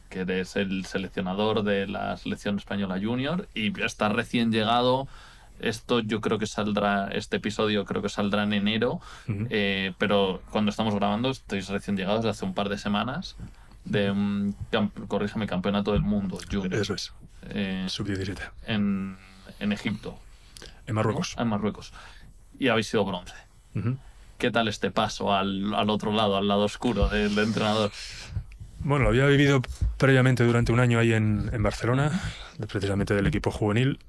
B: Que eres el seleccionador de la selección española junior y estás recién llegado. Yo creo que saldrá, este episodio creo que saldrá en enero, pero cuando estamos grabando estoy recién llegado desde hace un par de semanas de un, corrígeme, campeonato del mundo junior.
A: Eso es. Sub-17.
B: En Egipto.
A: En Marruecos.
B: ¿No? En Marruecos. Y habéis sido bronce. ¿Qué tal este paso al otro lado, al lado oscuro del entrenador?
A: Bueno, lo había vivido previamente durante un año ahí en Barcelona, precisamente del equipo juvenil.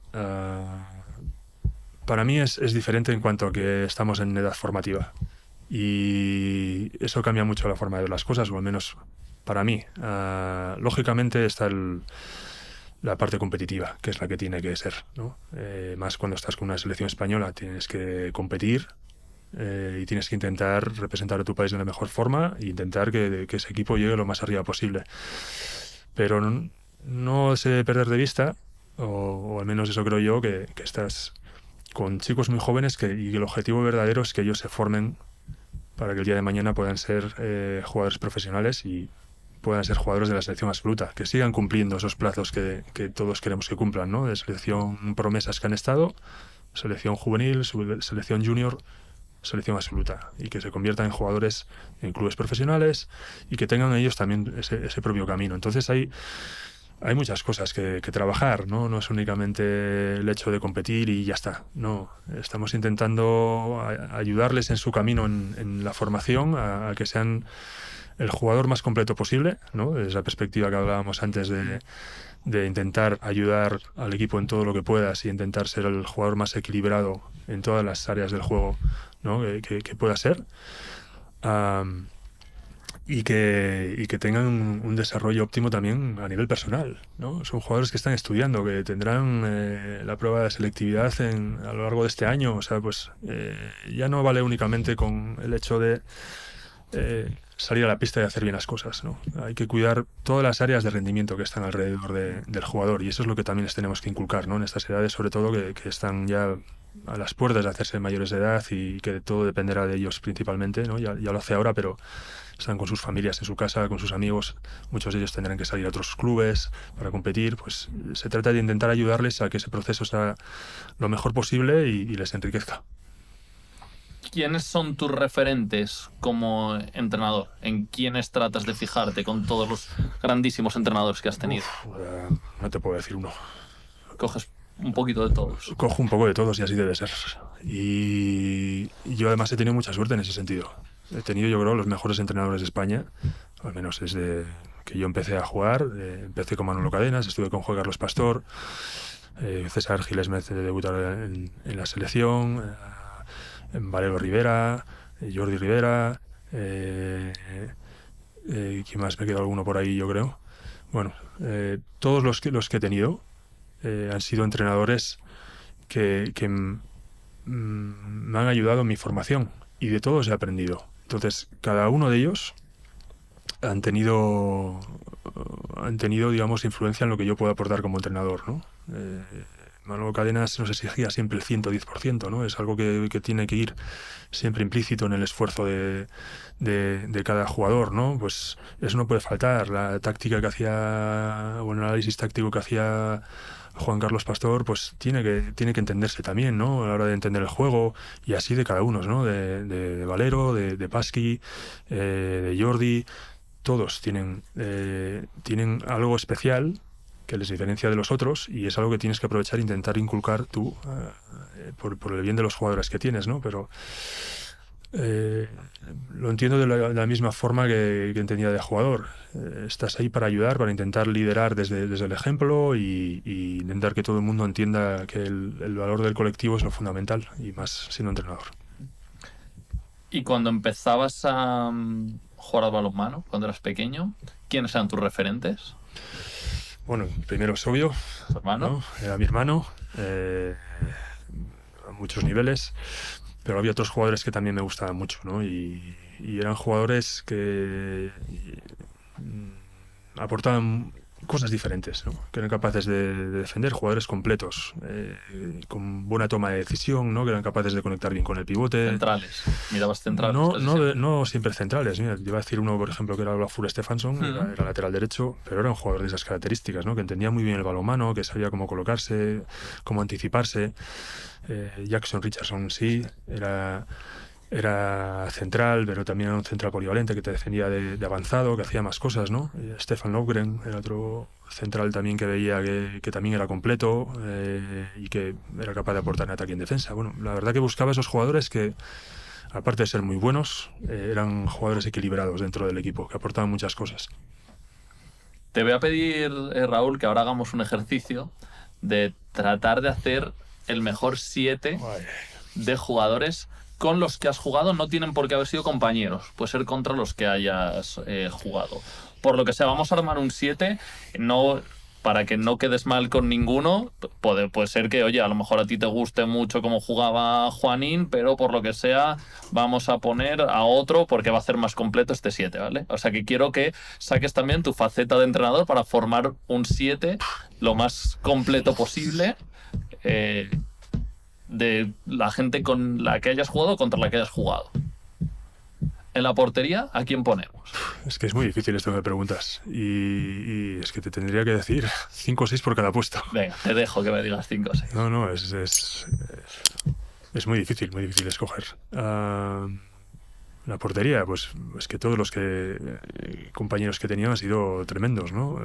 A: Para mí es diferente en cuanto a que estamos en edad formativa y eso cambia mucho la forma de ver las cosas, o al menos para mí. Lógicamente está la parte competitiva, que es la que tiene que ser, ¿no? Más cuando estás con una selección española, tienes que competir y tienes que intentar representar a tu país de la mejor forma e intentar que ese equipo llegue lo más arriba posible. Pero no se debe perder de vista, o al menos eso creo yo, que estás con chicos muy jóvenes y que el objetivo verdadero es que ellos se formen para que el día de mañana puedan ser jugadores profesionales y puedan ser jugadores de la selección absoluta, que sigan cumpliendo esos plazos que todos queremos que cumplan, ¿no? De selección promesas que han estado, selección juvenil, selección junior, selección absoluta, y que se conviertan en jugadores en clubes profesionales y que tengan ellos también ese propio camino. Entonces hay muchas cosas que trabajar, ¿no? No es únicamente el hecho de competir y ya está. No, estamos intentando ayudarles en su camino en la formación a que sean el jugador más completo posible, ¿no? Desde la perspectiva que hablábamos antes de intentar ayudar al equipo en todo lo que puedas y intentar ser el jugador más equilibrado en todas las áreas del juego, ¿no? que pueda ser. Y que tengan un desarrollo óptimo también a nivel personal, ¿no? Son jugadores que están estudiando, que tendrán la prueba de selectividad a lo largo de este año. O sea, pues ya no vale únicamente con el hecho de salir a la pista y hacer bien las cosas, ¿no? Hay que cuidar todas las áreas de rendimiento que están alrededor del jugador, y eso es lo que también les tenemos que inculcar, ¿no? En estas edades, sobre todo, que están ya a las puertas de hacerse mayores de edad y que todo dependerá de ellos principalmente, ¿no? Ya lo hace ahora, pero están con sus familias en su casa, con sus amigos, muchos de ellos tendrán que salir a otros clubes para competir. Pues se trata de intentar ayudarles a que ese proceso sea lo mejor posible y les enriquezca.
B: ¿Quiénes son tus referentes como entrenador? ¿En quiénes tratas de fijarte con todos los grandísimos entrenadores que has tenido?
A: No te puedo decir uno.
B: Coges un poquito de todos.
A: Cojo un poco de todos y así debe ser. Y yo además he tenido mucha suerte en ese sentido. He tenido, yo creo, los mejores entrenadores de España, al menos desde que yo empecé a jugar. Empecé con Manolo Cadenas, estuve con Juan Carlos Pastor, César Giles me hace debutar en la selección, Valero Rivera, Jordi Rivera, ¿quién más? Me queda alguno por ahí, yo creo. Bueno, todos los que he tenido han sido entrenadores que me han ayudado en mi formación y de todos he aprendido. Entonces, cada uno de ellos han tenido, digamos, influencia en lo que yo puedo aportar como entrenador, ¿no? Manolo Cadenas nos exigía siempre el 110%, ¿no? Es algo que tiene que ir siempre implícito en el esfuerzo de cada jugador, ¿no? Pues eso no puede faltar. La táctica que hacía, o el análisis táctico que hacía Juan Carlos Pastor, pues tiene que entenderse también, ¿no? A la hora de entender el juego, y así de cada uno, ¿no? De Valero, de Pasqui, de Jordi. Todos tienen algo especial que les diferencia de los otros, y es algo que tienes que aprovechar e intentar inculcar tú por el bien de los jugadores que tienes, ¿no? Pero lo entiendo de la misma forma que entendía de jugador. Estás ahí para ayudar, para intentar liderar desde el ejemplo y intentar que todo el mundo entienda que el valor del colectivo es lo fundamental, y más siendo entrenador.
B: Y cuando empezabas a jugar al balonmano, cuando eras pequeño, ¿quiénes eran tus referentes?
A: Bueno, primero es obvio,
B: ¿Tu hermano?
A: ¿no? Era mi hermano, a muchos niveles, pero había otros jugadores que también me gustaban mucho, ¿no? Y eran jugadores que aportaban cosas diferentes, ¿no? Que eran capaces de defender, jugadores completos, con buena toma de decisión, ¿no? Que eran capaces de conectar bien con el pivote.
B: Centrales. Mirabas centrales.
A: No siempre centrales. Mira, te iba a decir uno, por ejemplo, que era Olafur Stefansson, era lateral derecho, pero era un jugador de esas características, ¿no? Que entendía muy bien el balonmano, que sabía cómo colocarse, cómo anticiparse. Jackson Richardson sí, era central, pero también era un central polivalente que te defendía de avanzado, que hacía más cosas, ¿no? Stefan Lofgren era otro central también que veía que también era completo, y que era capaz de aportar en ataque y en defensa. Bueno, la verdad que buscaba esos jugadores que, aparte de ser muy buenos, eran jugadores equilibrados dentro del equipo, que aportaban muchas cosas.
B: Te voy a pedir, Raúl, que ahora hagamos un ejercicio de tratar de hacer el mejor 7 de jugadores con los que has jugado. No tienen por qué haber sido compañeros, puede ser contra los que hayas jugado. Por lo que sea, vamos a armar un 7, no, para que no quedes mal con ninguno. Puede ser que, oye, a lo mejor a ti te guste mucho cómo jugaba Juanín, pero por lo que sea vamos a poner a otro porque va a hacer más completo este 7, ¿vale? O sea que quiero que saques también tu faceta de entrenador para formar un 7 lo más completo posible, de la gente con la que hayas jugado contra la que hayas jugado. En la portería, ¿a quién ponemos?
A: Es que es muy difícil esto que me preguntas. Y es que te tendría que decir 5 o 6 por cada puesto.
B: Venga, te dejo que me digas 5 o 6.
A: No, es muy difícil escoger. La portería, pues es que todos los compañeros que tenía han sido tremendos, ¿no?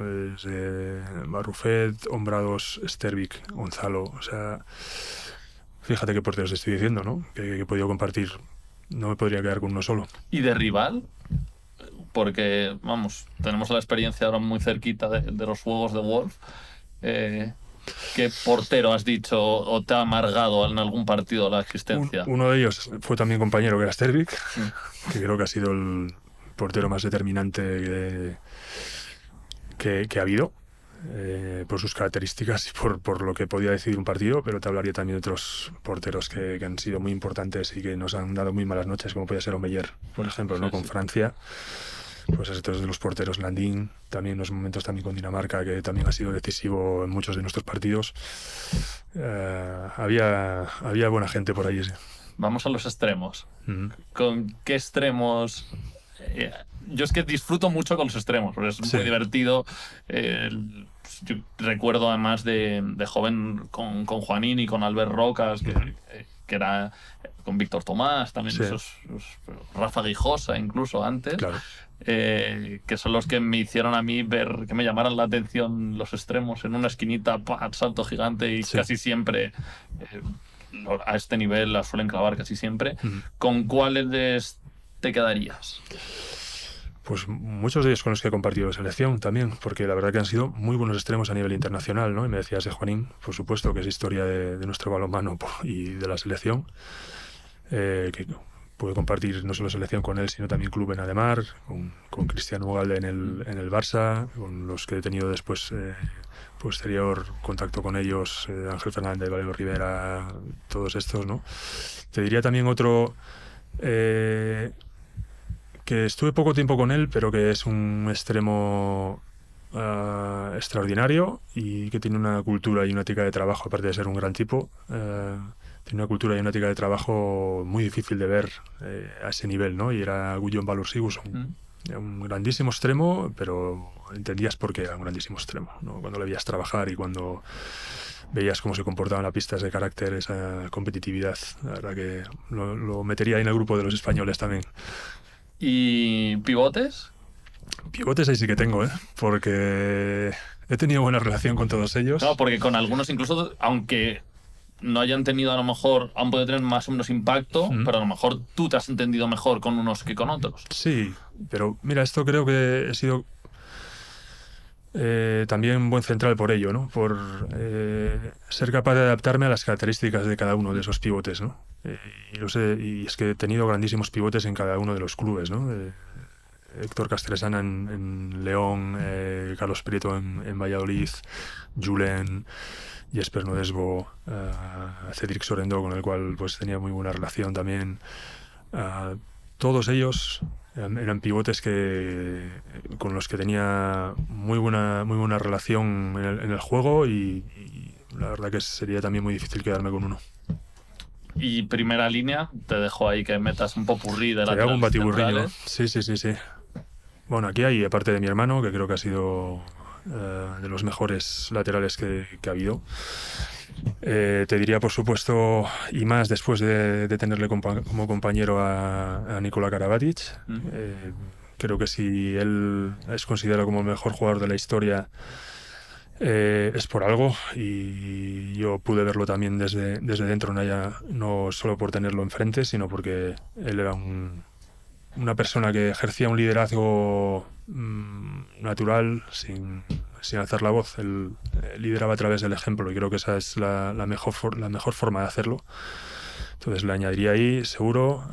A: Barrufet, Hombrados, Stervik, Gonzalo, o sea... Fíjate qué porteros estoy diciendo, ¿no? Que he podido compartir. No me podría quedar con uno solo.
B: ¿Y de rival? Porque, vamos, tenemos la experiencia ahora muy cerquita de los juegos de Wolf. ¿Qué portero has dicho o te ha amargado en algún partido la existencia?
A: Uno de ellos fue también compañero, que era Stervik, que creo que ha sido el portero más determinante que ha habido. Por sus características y por lo que podía decidir un partido, pero te hablaría también de otros porteros que han sido muy importantes y que nos han dado muy malas noches, como podía ser Omeyer, por ejemplo, ¿no? Con Francia. Pues estos de los porteros, Landín, también en los momentos también con Dinamarca, que también ha sido decisivo en muchos de nuestros partidos. Había buena gente por ahí. Sí.
B: Vamos a los extremos. ¿Con qué extremos? Yo es que disfruto mucho con los extremos, porque es muy divertido. Yo recuerdo además de joven con Juanín y con Albert Rocas, que era con Víctor Tomás, también Rafa Guijosa incluso antes,
A: claro.
B: Que son los que me hicieron a mí ver, que me llamaran la atención los extremos en una esquinita, salto gigante, y casi siempre a este nivel la suelen clavar casi siempre. ¿Con cuáles te quedarías?
A: Pues muchos de ellos con los que he compartido selección también, porque la verdad que han sido muy buenos extremos a nivel internacional, ¿no? Y me decías de Juanín, por supuesto, que es historia de nuestro balonmano y de la selección, que pude compartir no solo selección con él, sino también club en Ademar, con Cristiano Ugalde en el Barça, con los que he tenido después posterior contacto con ellos, Ángel Fernández, Valero Rivera, todos estos, ¿no? Te diría también otro que estuve poco tiempo con él, pero que es un extremo extraordinario y que tiene una cultura y una ética de trabajo, aparte de ser un gran tipo, tiene una cultura y una ética de trabajo muy difícil de ver a ese nivel, ¿no? Y era Guillaume Valor Sigurdsson. Un grandísimo extremo, pero entendías por qué era un grandísimo extremo, ¿no? Cuando le veías trabajar y cuando veías cómo se comportaba en la pista, ese carácter, esa competitividad. La verdad que lo metería ahí en el grupo de los españoles también.
B: ¿Y pivotes?
A: Pivotes ahí sí que tengo, porque he tenido buena relación con todos ellos.
B: Claro, porque con algunos incluso, aunque no hayan tenido, a lo mejor, han podido tener más o menos impacto, pero a lo mejor tú te has entendido mejor con unos que con otros.
A: Sí, pero mira, esto creo que he sido también buen central por ello, ¿no? Por ser capaz de adaptarme a las características de cada uno de esos pivotes, ¿no? Y es que he tenido grandísimos pivotes en cada uno de los clubes, ¿no? Héctor Castresana en León, Carlos Prieto en Valladolid, Julen, Jesper Nodesbo, Cedric Sorendo, con el cual pues tenía muy buena relación también. Todos ellos eran pivotes con los que tenía muy buena relación en el juego y la verdad que sería también muy difícil quedarme con uno.
B: Y primera línea, te dejo ahí que metas un popurrí de la
A: Te hago un batiburrillo. Sí. Bueno, aquí hay, aparte de mi hermano, que creo que ha sido de los mejores laterales que ha habido. Te diría, por supuesto, y más después de tenerle como compañero a Nikola Karabatic. Creo que si él es considerado como el mejor jugador de la historia, es por algo, y yo pude verlo también desde dentro, no solo por tenerlo enfrente, sino porque él era una persona que ejercía un liderazgo natural, sin alzar la voz. Él lideraba a través del ejemplo y creo que esa es la mejor forma de hacerlo. Entonces le añadiría ahí, seguro,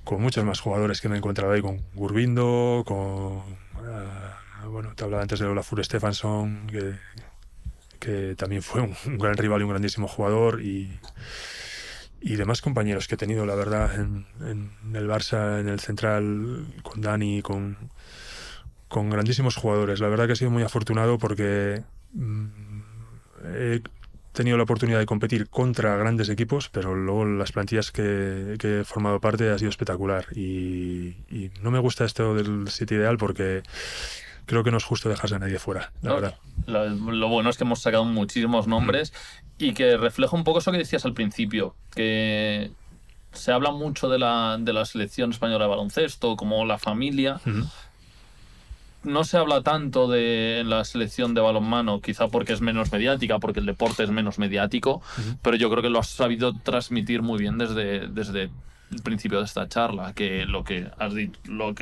A: con muchos más jugadores que me he encontrado ahí, con Gurbindo, bueno, te hablaba antes de Olafur Stefansson, que también fue un gran rival y un grandísimo jugador, y demás compañeros que he tenido, la verdad, en el Barça, en el Central, con Dani, con grandísimos jugadores. La verdad que he sido muy afortunado porque he tenido la oportunidad de competir contra grandes equipos, pero luego las plantillas que he formado parte ha sido espectacular. Y no me gusta esto del sitio ideal porque creo que no es justo dejarse a nadie fuera, la verdad.
B: Lo bueno es que hemos sacado muchísimos nombres y que refleja un poco eso que decías al principio, que se habla mucho de la selección española de baloncesto, como la familia. No se habla tanto de la selección de balonmano, quizá porque es menos mediática, porque el deporte es menos mediático, pero yo creo que lo has sabido transmitir muy bien desde el principio de esta charla, que lo que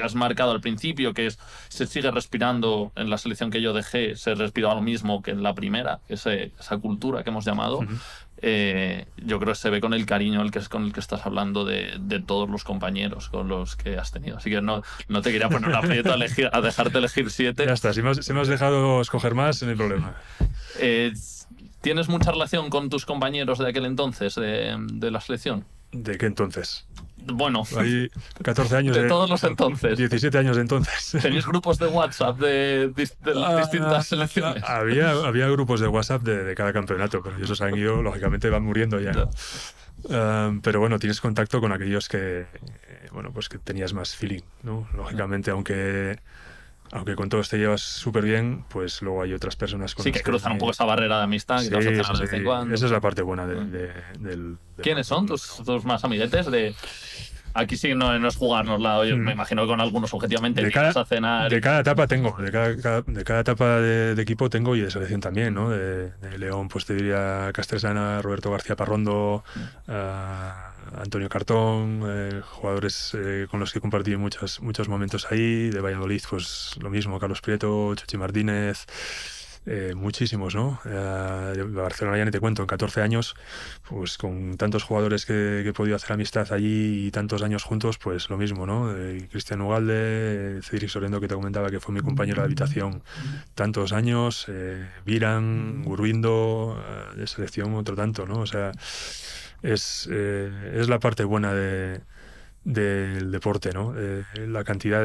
B: has marcado al principio, que se sigue respirando en la selección que yo dejé, se respiraba lo mismo que en la primera, esa cultura que hemos llamado. Yo creo que se ve con el cariño con el que estás hablando de todos los compañeros con los que has tenido. Así que no te quería poner un aprieto a dejarte elegir 7.
A: Ya está, si me has dejado escoger más, no hay problema.
B: ¿Tienes mucha relación con tus compañeros de aquel entonces, de la selección?
A: ¿De qué entonces?
B: Bueno,
A: hay 14 años
B: de todos los entonces.
A: 17 años de entonces.
B: ¿Tenéis grupos de WhatsApp de distintas selecciones?
A: Había grupos de WhatsApp de cada campeonato, pero esos han ido, lógicamente van muriendo ya. Pero bueno, tienes contacto con aquellos que tenías más feeling, ¿no? Lógicamente, aunque con todos te llevas súper bien, pues luego hay otras personas con
B: que cruzan un poco esa barrera de amistad.
A: Sí,
B: que te de vez en cuando.
A: Esa es la parte buena del
B: ¿Quiénes son tus más amiguetes? Aquí sí no es jugárnosla. Yo me imagino que con algunos objetivamente vas a cenar.
A: De cada etapa tengo, de cada etapa de equipo tengo, y de selección también, ¿no? De León, pues te diría Castresana, Roberto García Parrondo, Antonio Cartón, jugadores con los que compartí muchos momentos ahí. De Valladolid, pues lo mismo, Carlos Prieto, Chochi Martínez. Muchísimos, ¿no? Barcelona ya ni te cuento, en 14 años, pues con tantos jugadores que he podido hacer amistad allí y tantos años juntos, pues lo mismo, ¿no? Cristian Ugalde, Cedric Sorendo, que te comentaba que fue mi compañero de habitación tantos años, Viran, Gurbindo, de selección otro tanto, ¿no? O sea, es la parte buena del deporte, ¿no? La cantidad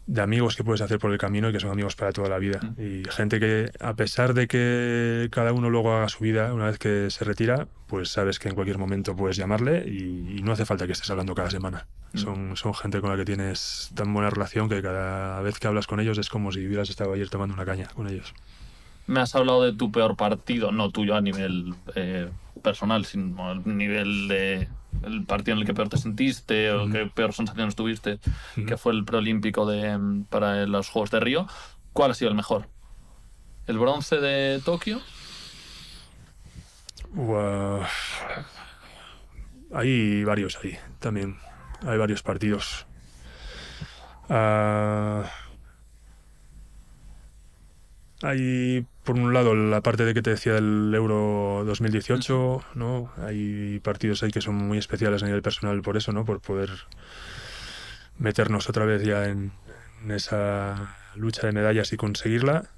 A: de amigos que puedes hacer por el camino y que son amigos para toda la vida. Y gente que, a pesar de que cada uno luego haga su vida, una vez que se retira, pues sabes que en cualquier momento puedes llamarle y no hace falta que estés hablando cada semana. Son gente con la que tienes tan buena relación que cada vez que hablas con ellos es como si hubieras estado ayer tomando una caña con ellos.
B: Me has hablado de tu peor partido, no tuyo a nivel personal, sino a nivel de el partido en el que peor te sentiste o que peor sensaciones tuviste, que fue el preolímpico para los Juegos de Río. ¿Cuál ha sido el mejor? ¿El bronce de Tokio?
A: Hay varios ahí también. Hay varios partidos. Hay, por un lado, la parte de que te decía del Euro 2018, ¿no? Hay partidos ahí que son muy especiales a nivel personal por eso, ¿no? Por poder meternos otra vez ya en esa lucha de medallas y conseguirla.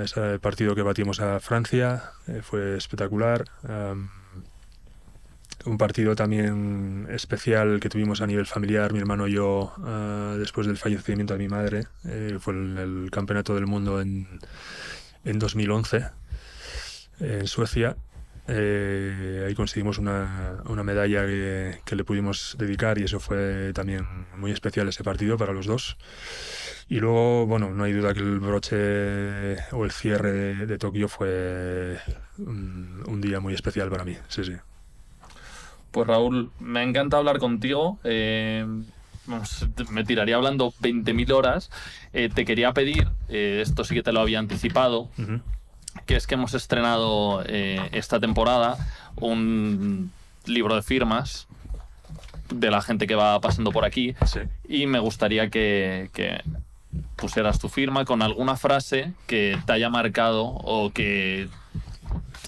A: Ese partido que batimos a Francia fue espectacular. Un partido también especial que tuvimos a nivel familiar, mi hermano y yo, después del fallecimiento de mi madre. Fue el Campeonato del Mundo en 2011 en Suecia. Ahí conseguimos una medalla que le pudimos dedicar y eso fue también muy especial ese partido para los dos. Y luego, bueno, no hay duda que el broche o el cierre de Tokio fue un día muy especial para mí, sí, sí.
B: Pues Raúl, me encanta hablar contigo. Me tiraría hablando 20.000 horas. Te quería pedir, esto sí que te lo había anticipado, que es que hemos estrenado esta temporada un libro de firmas de la gente que va pasando por aquí.
A: Sí.
B: Y me gustaría que pusieras tu firma con alguna frase que te haya marcado o que...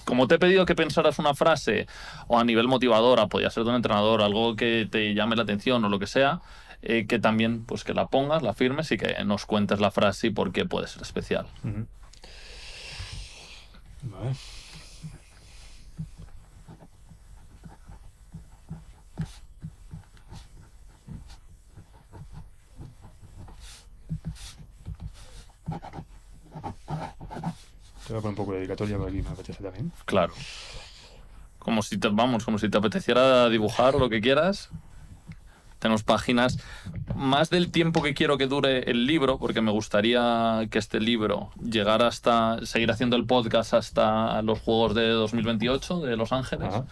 B: Como te he pedido que pensaras una frase o a nivel motivadora, podría ser de un entrenador, algo que te llame la atención o lo que sea, que también pues que la pongas, la firmes y que nos cuentes la frase y por qué puede ser especial.
A: Vale. Te voy a poner un poco de dedicatoria por aquí, me apetece también.
B: Claro. Como si te apeteciera dibujar o lo que quieras. Tenemos páginas. Más del tiempo que quiero que dure el libro, porque me gustaría que este libro llegara hasta... Seguir haciendo el podcast hasta los Juegos de 2028 de Los Ángeles.
A: Ajá.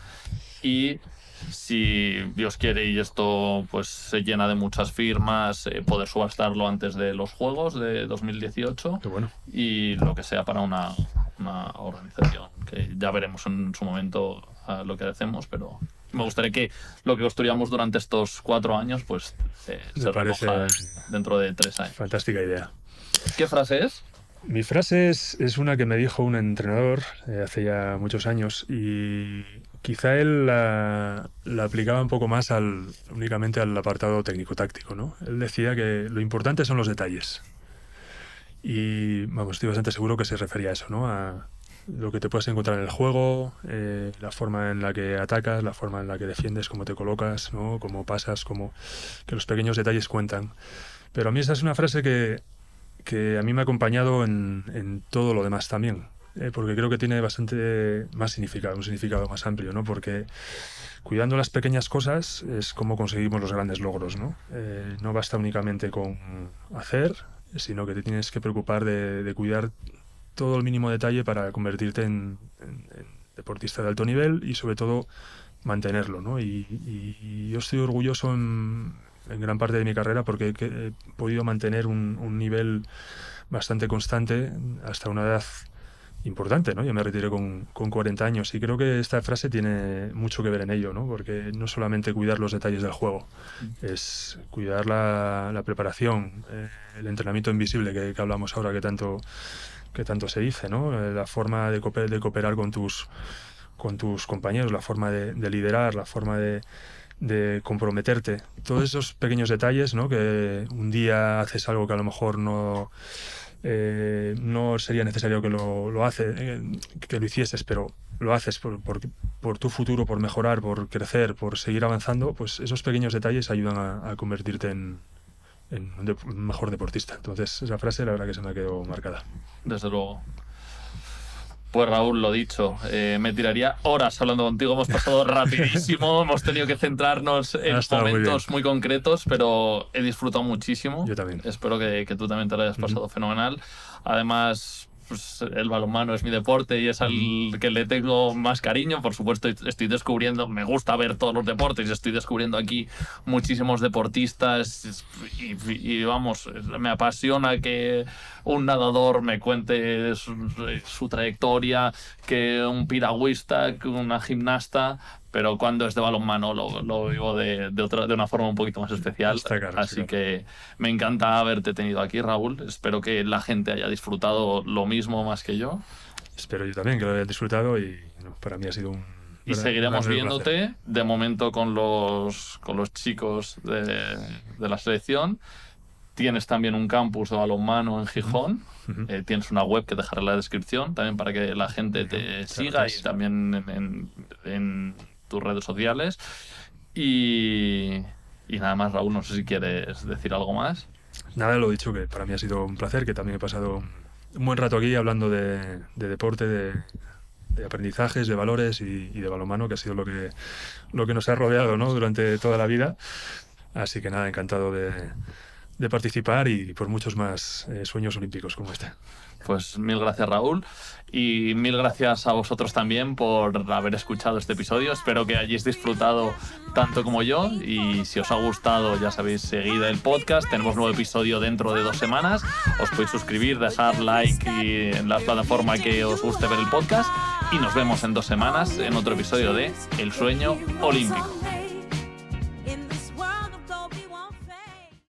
B: Y si Dios quiere y esto pues se llena de muchas firmas, poder subastarlo antes de los Juegos de 2018.
A: Qué bueno.
B: Y lo que sea para una organización, que ya veremos en su momento lo que hacemos, pero me gustaría que lo que construyamos durante estos 4 años pues se recoja dentro de 3 años.
A: Fantástica idea.
B: ¿Qué frase es?
A: Mi frase es una que me dijo un entrenador hace ya muchos años y quizá él la aplicaba un poco más únicamente al apartado técnico-táctico, ¿no? Él decía que lo importante son los detalles. Y vamos, estoy bastante seguro que se refería a eso, ¿no? A lo que te puedes encontrar en el juego, la forma en la que atacas, la forma en la que defiendes, cómo te colocas, ¿no? Cómo pasas, que los pequeños detalles cuentan. Pero a mí esa es una frase que a mí me ha acompañado en todo lo demás también, porque creo que tiene bastante más significado, un significado más amplio, ¿no? Porque cuidando las pequeñas cosas es como conseguimos los grandes logros, ¿no? No basta únicamente con hacer, sino que te tienes que preocupar de cuidar todo el mínimo detalle para convertirte en deportista de alto nivel y sobre todo mantenerlo, ¿no? Y yo estoy orgulloso en gran parte de mi carrera porque he podido mantener un nivel bastante constante hasta una edad importante, ¿no? Yo me retiré con 40 años y creo que esta frase tiene mucho que ver en ello, ¿no? Porque no solamente cuidar los detalles del juego, es cuidar la preparación, el entrenamiento invisible que hablamos ahora, que tanto que tanto se dice, ¿no? La forma de cooperar con tus compañeros, la forma de liderar, la forma de comprometerte. Todos esos pequeños detalles, ¿no? Que un día haces algo que a lo mejor no sería necesario que lo hicieses, pero lo haces por tu futuro, por mejorar, por crecer, por seguir avanzando, pues esos pequeños detalles ayudan a convertirte en un mejor deportista. Entonces, esa frase la verdad que se me ha quedado marcada.
B: Desde luego. Pues Raúl, lo dicho, me tiraría horas hablando contigo, hemos pasado rapidísimo, hemos tenido que centrarnos en momentos muy concretos, pero he disfrutado muchísimo.
A: Yo también.
B: Espero que tú también te lo hayas pasado fenomenal. Además, pues, el balonmano es mi deporte y es al que le tengo más cariño. Por supuesto, estoy descubriendo, me gusta ver todos los deportes, estoy descubriendo aquí muchísimos deportistas y vamos, me apasiona que un nadador me cuente su trayectoria, que un piragüista, que una gimnasta, pero cuando es de balonmano lo vivo de una forma un poquito más especial.
A: Claro,
B: así que me encanta haberte tenido aquí, Raúl. Espero que la gente haya disfrutado lo mismo más que yo.
A: Espero yo también que lo hayan disfrutado y para mí ha sido un...
B: Y seguiremos viéndote, de momento con los chicos de la selección. Tienes también un campus de balonmano en Gijón. Tienes una web que dejaré en la descripción también para que la gente te siga y también en tus redes sociales. Y nada más, Raúl, no sé si quieres decir algo más.
A: Nada, lo dicho, que para mí ha sido un placer, que también he pasado un buen rato aquí hablando de deporte, de aprendizajes, de valores y de balonmano, que ha sido lo que nos ha rodeado, ¿no? Durante toda la vida. Así que nada, encantado de participar y por muchos más sueños olímpicos como este.
B: Pues mil gracias, Raúl, y mil gracias a vosotros también por haber escuchado este episodio. Espero que hayáis disfrutado tanto como yo, y si os ha gustado, ya sabéis, seguid el podcast. Tenemos nuevo episodio dentro de 2 semanas. Os podéis suscribir, dejar like en la plataforma que os guste ver el podcast, y nos vemos en 2 semanas en otro episodio de El Sueño Olímpico.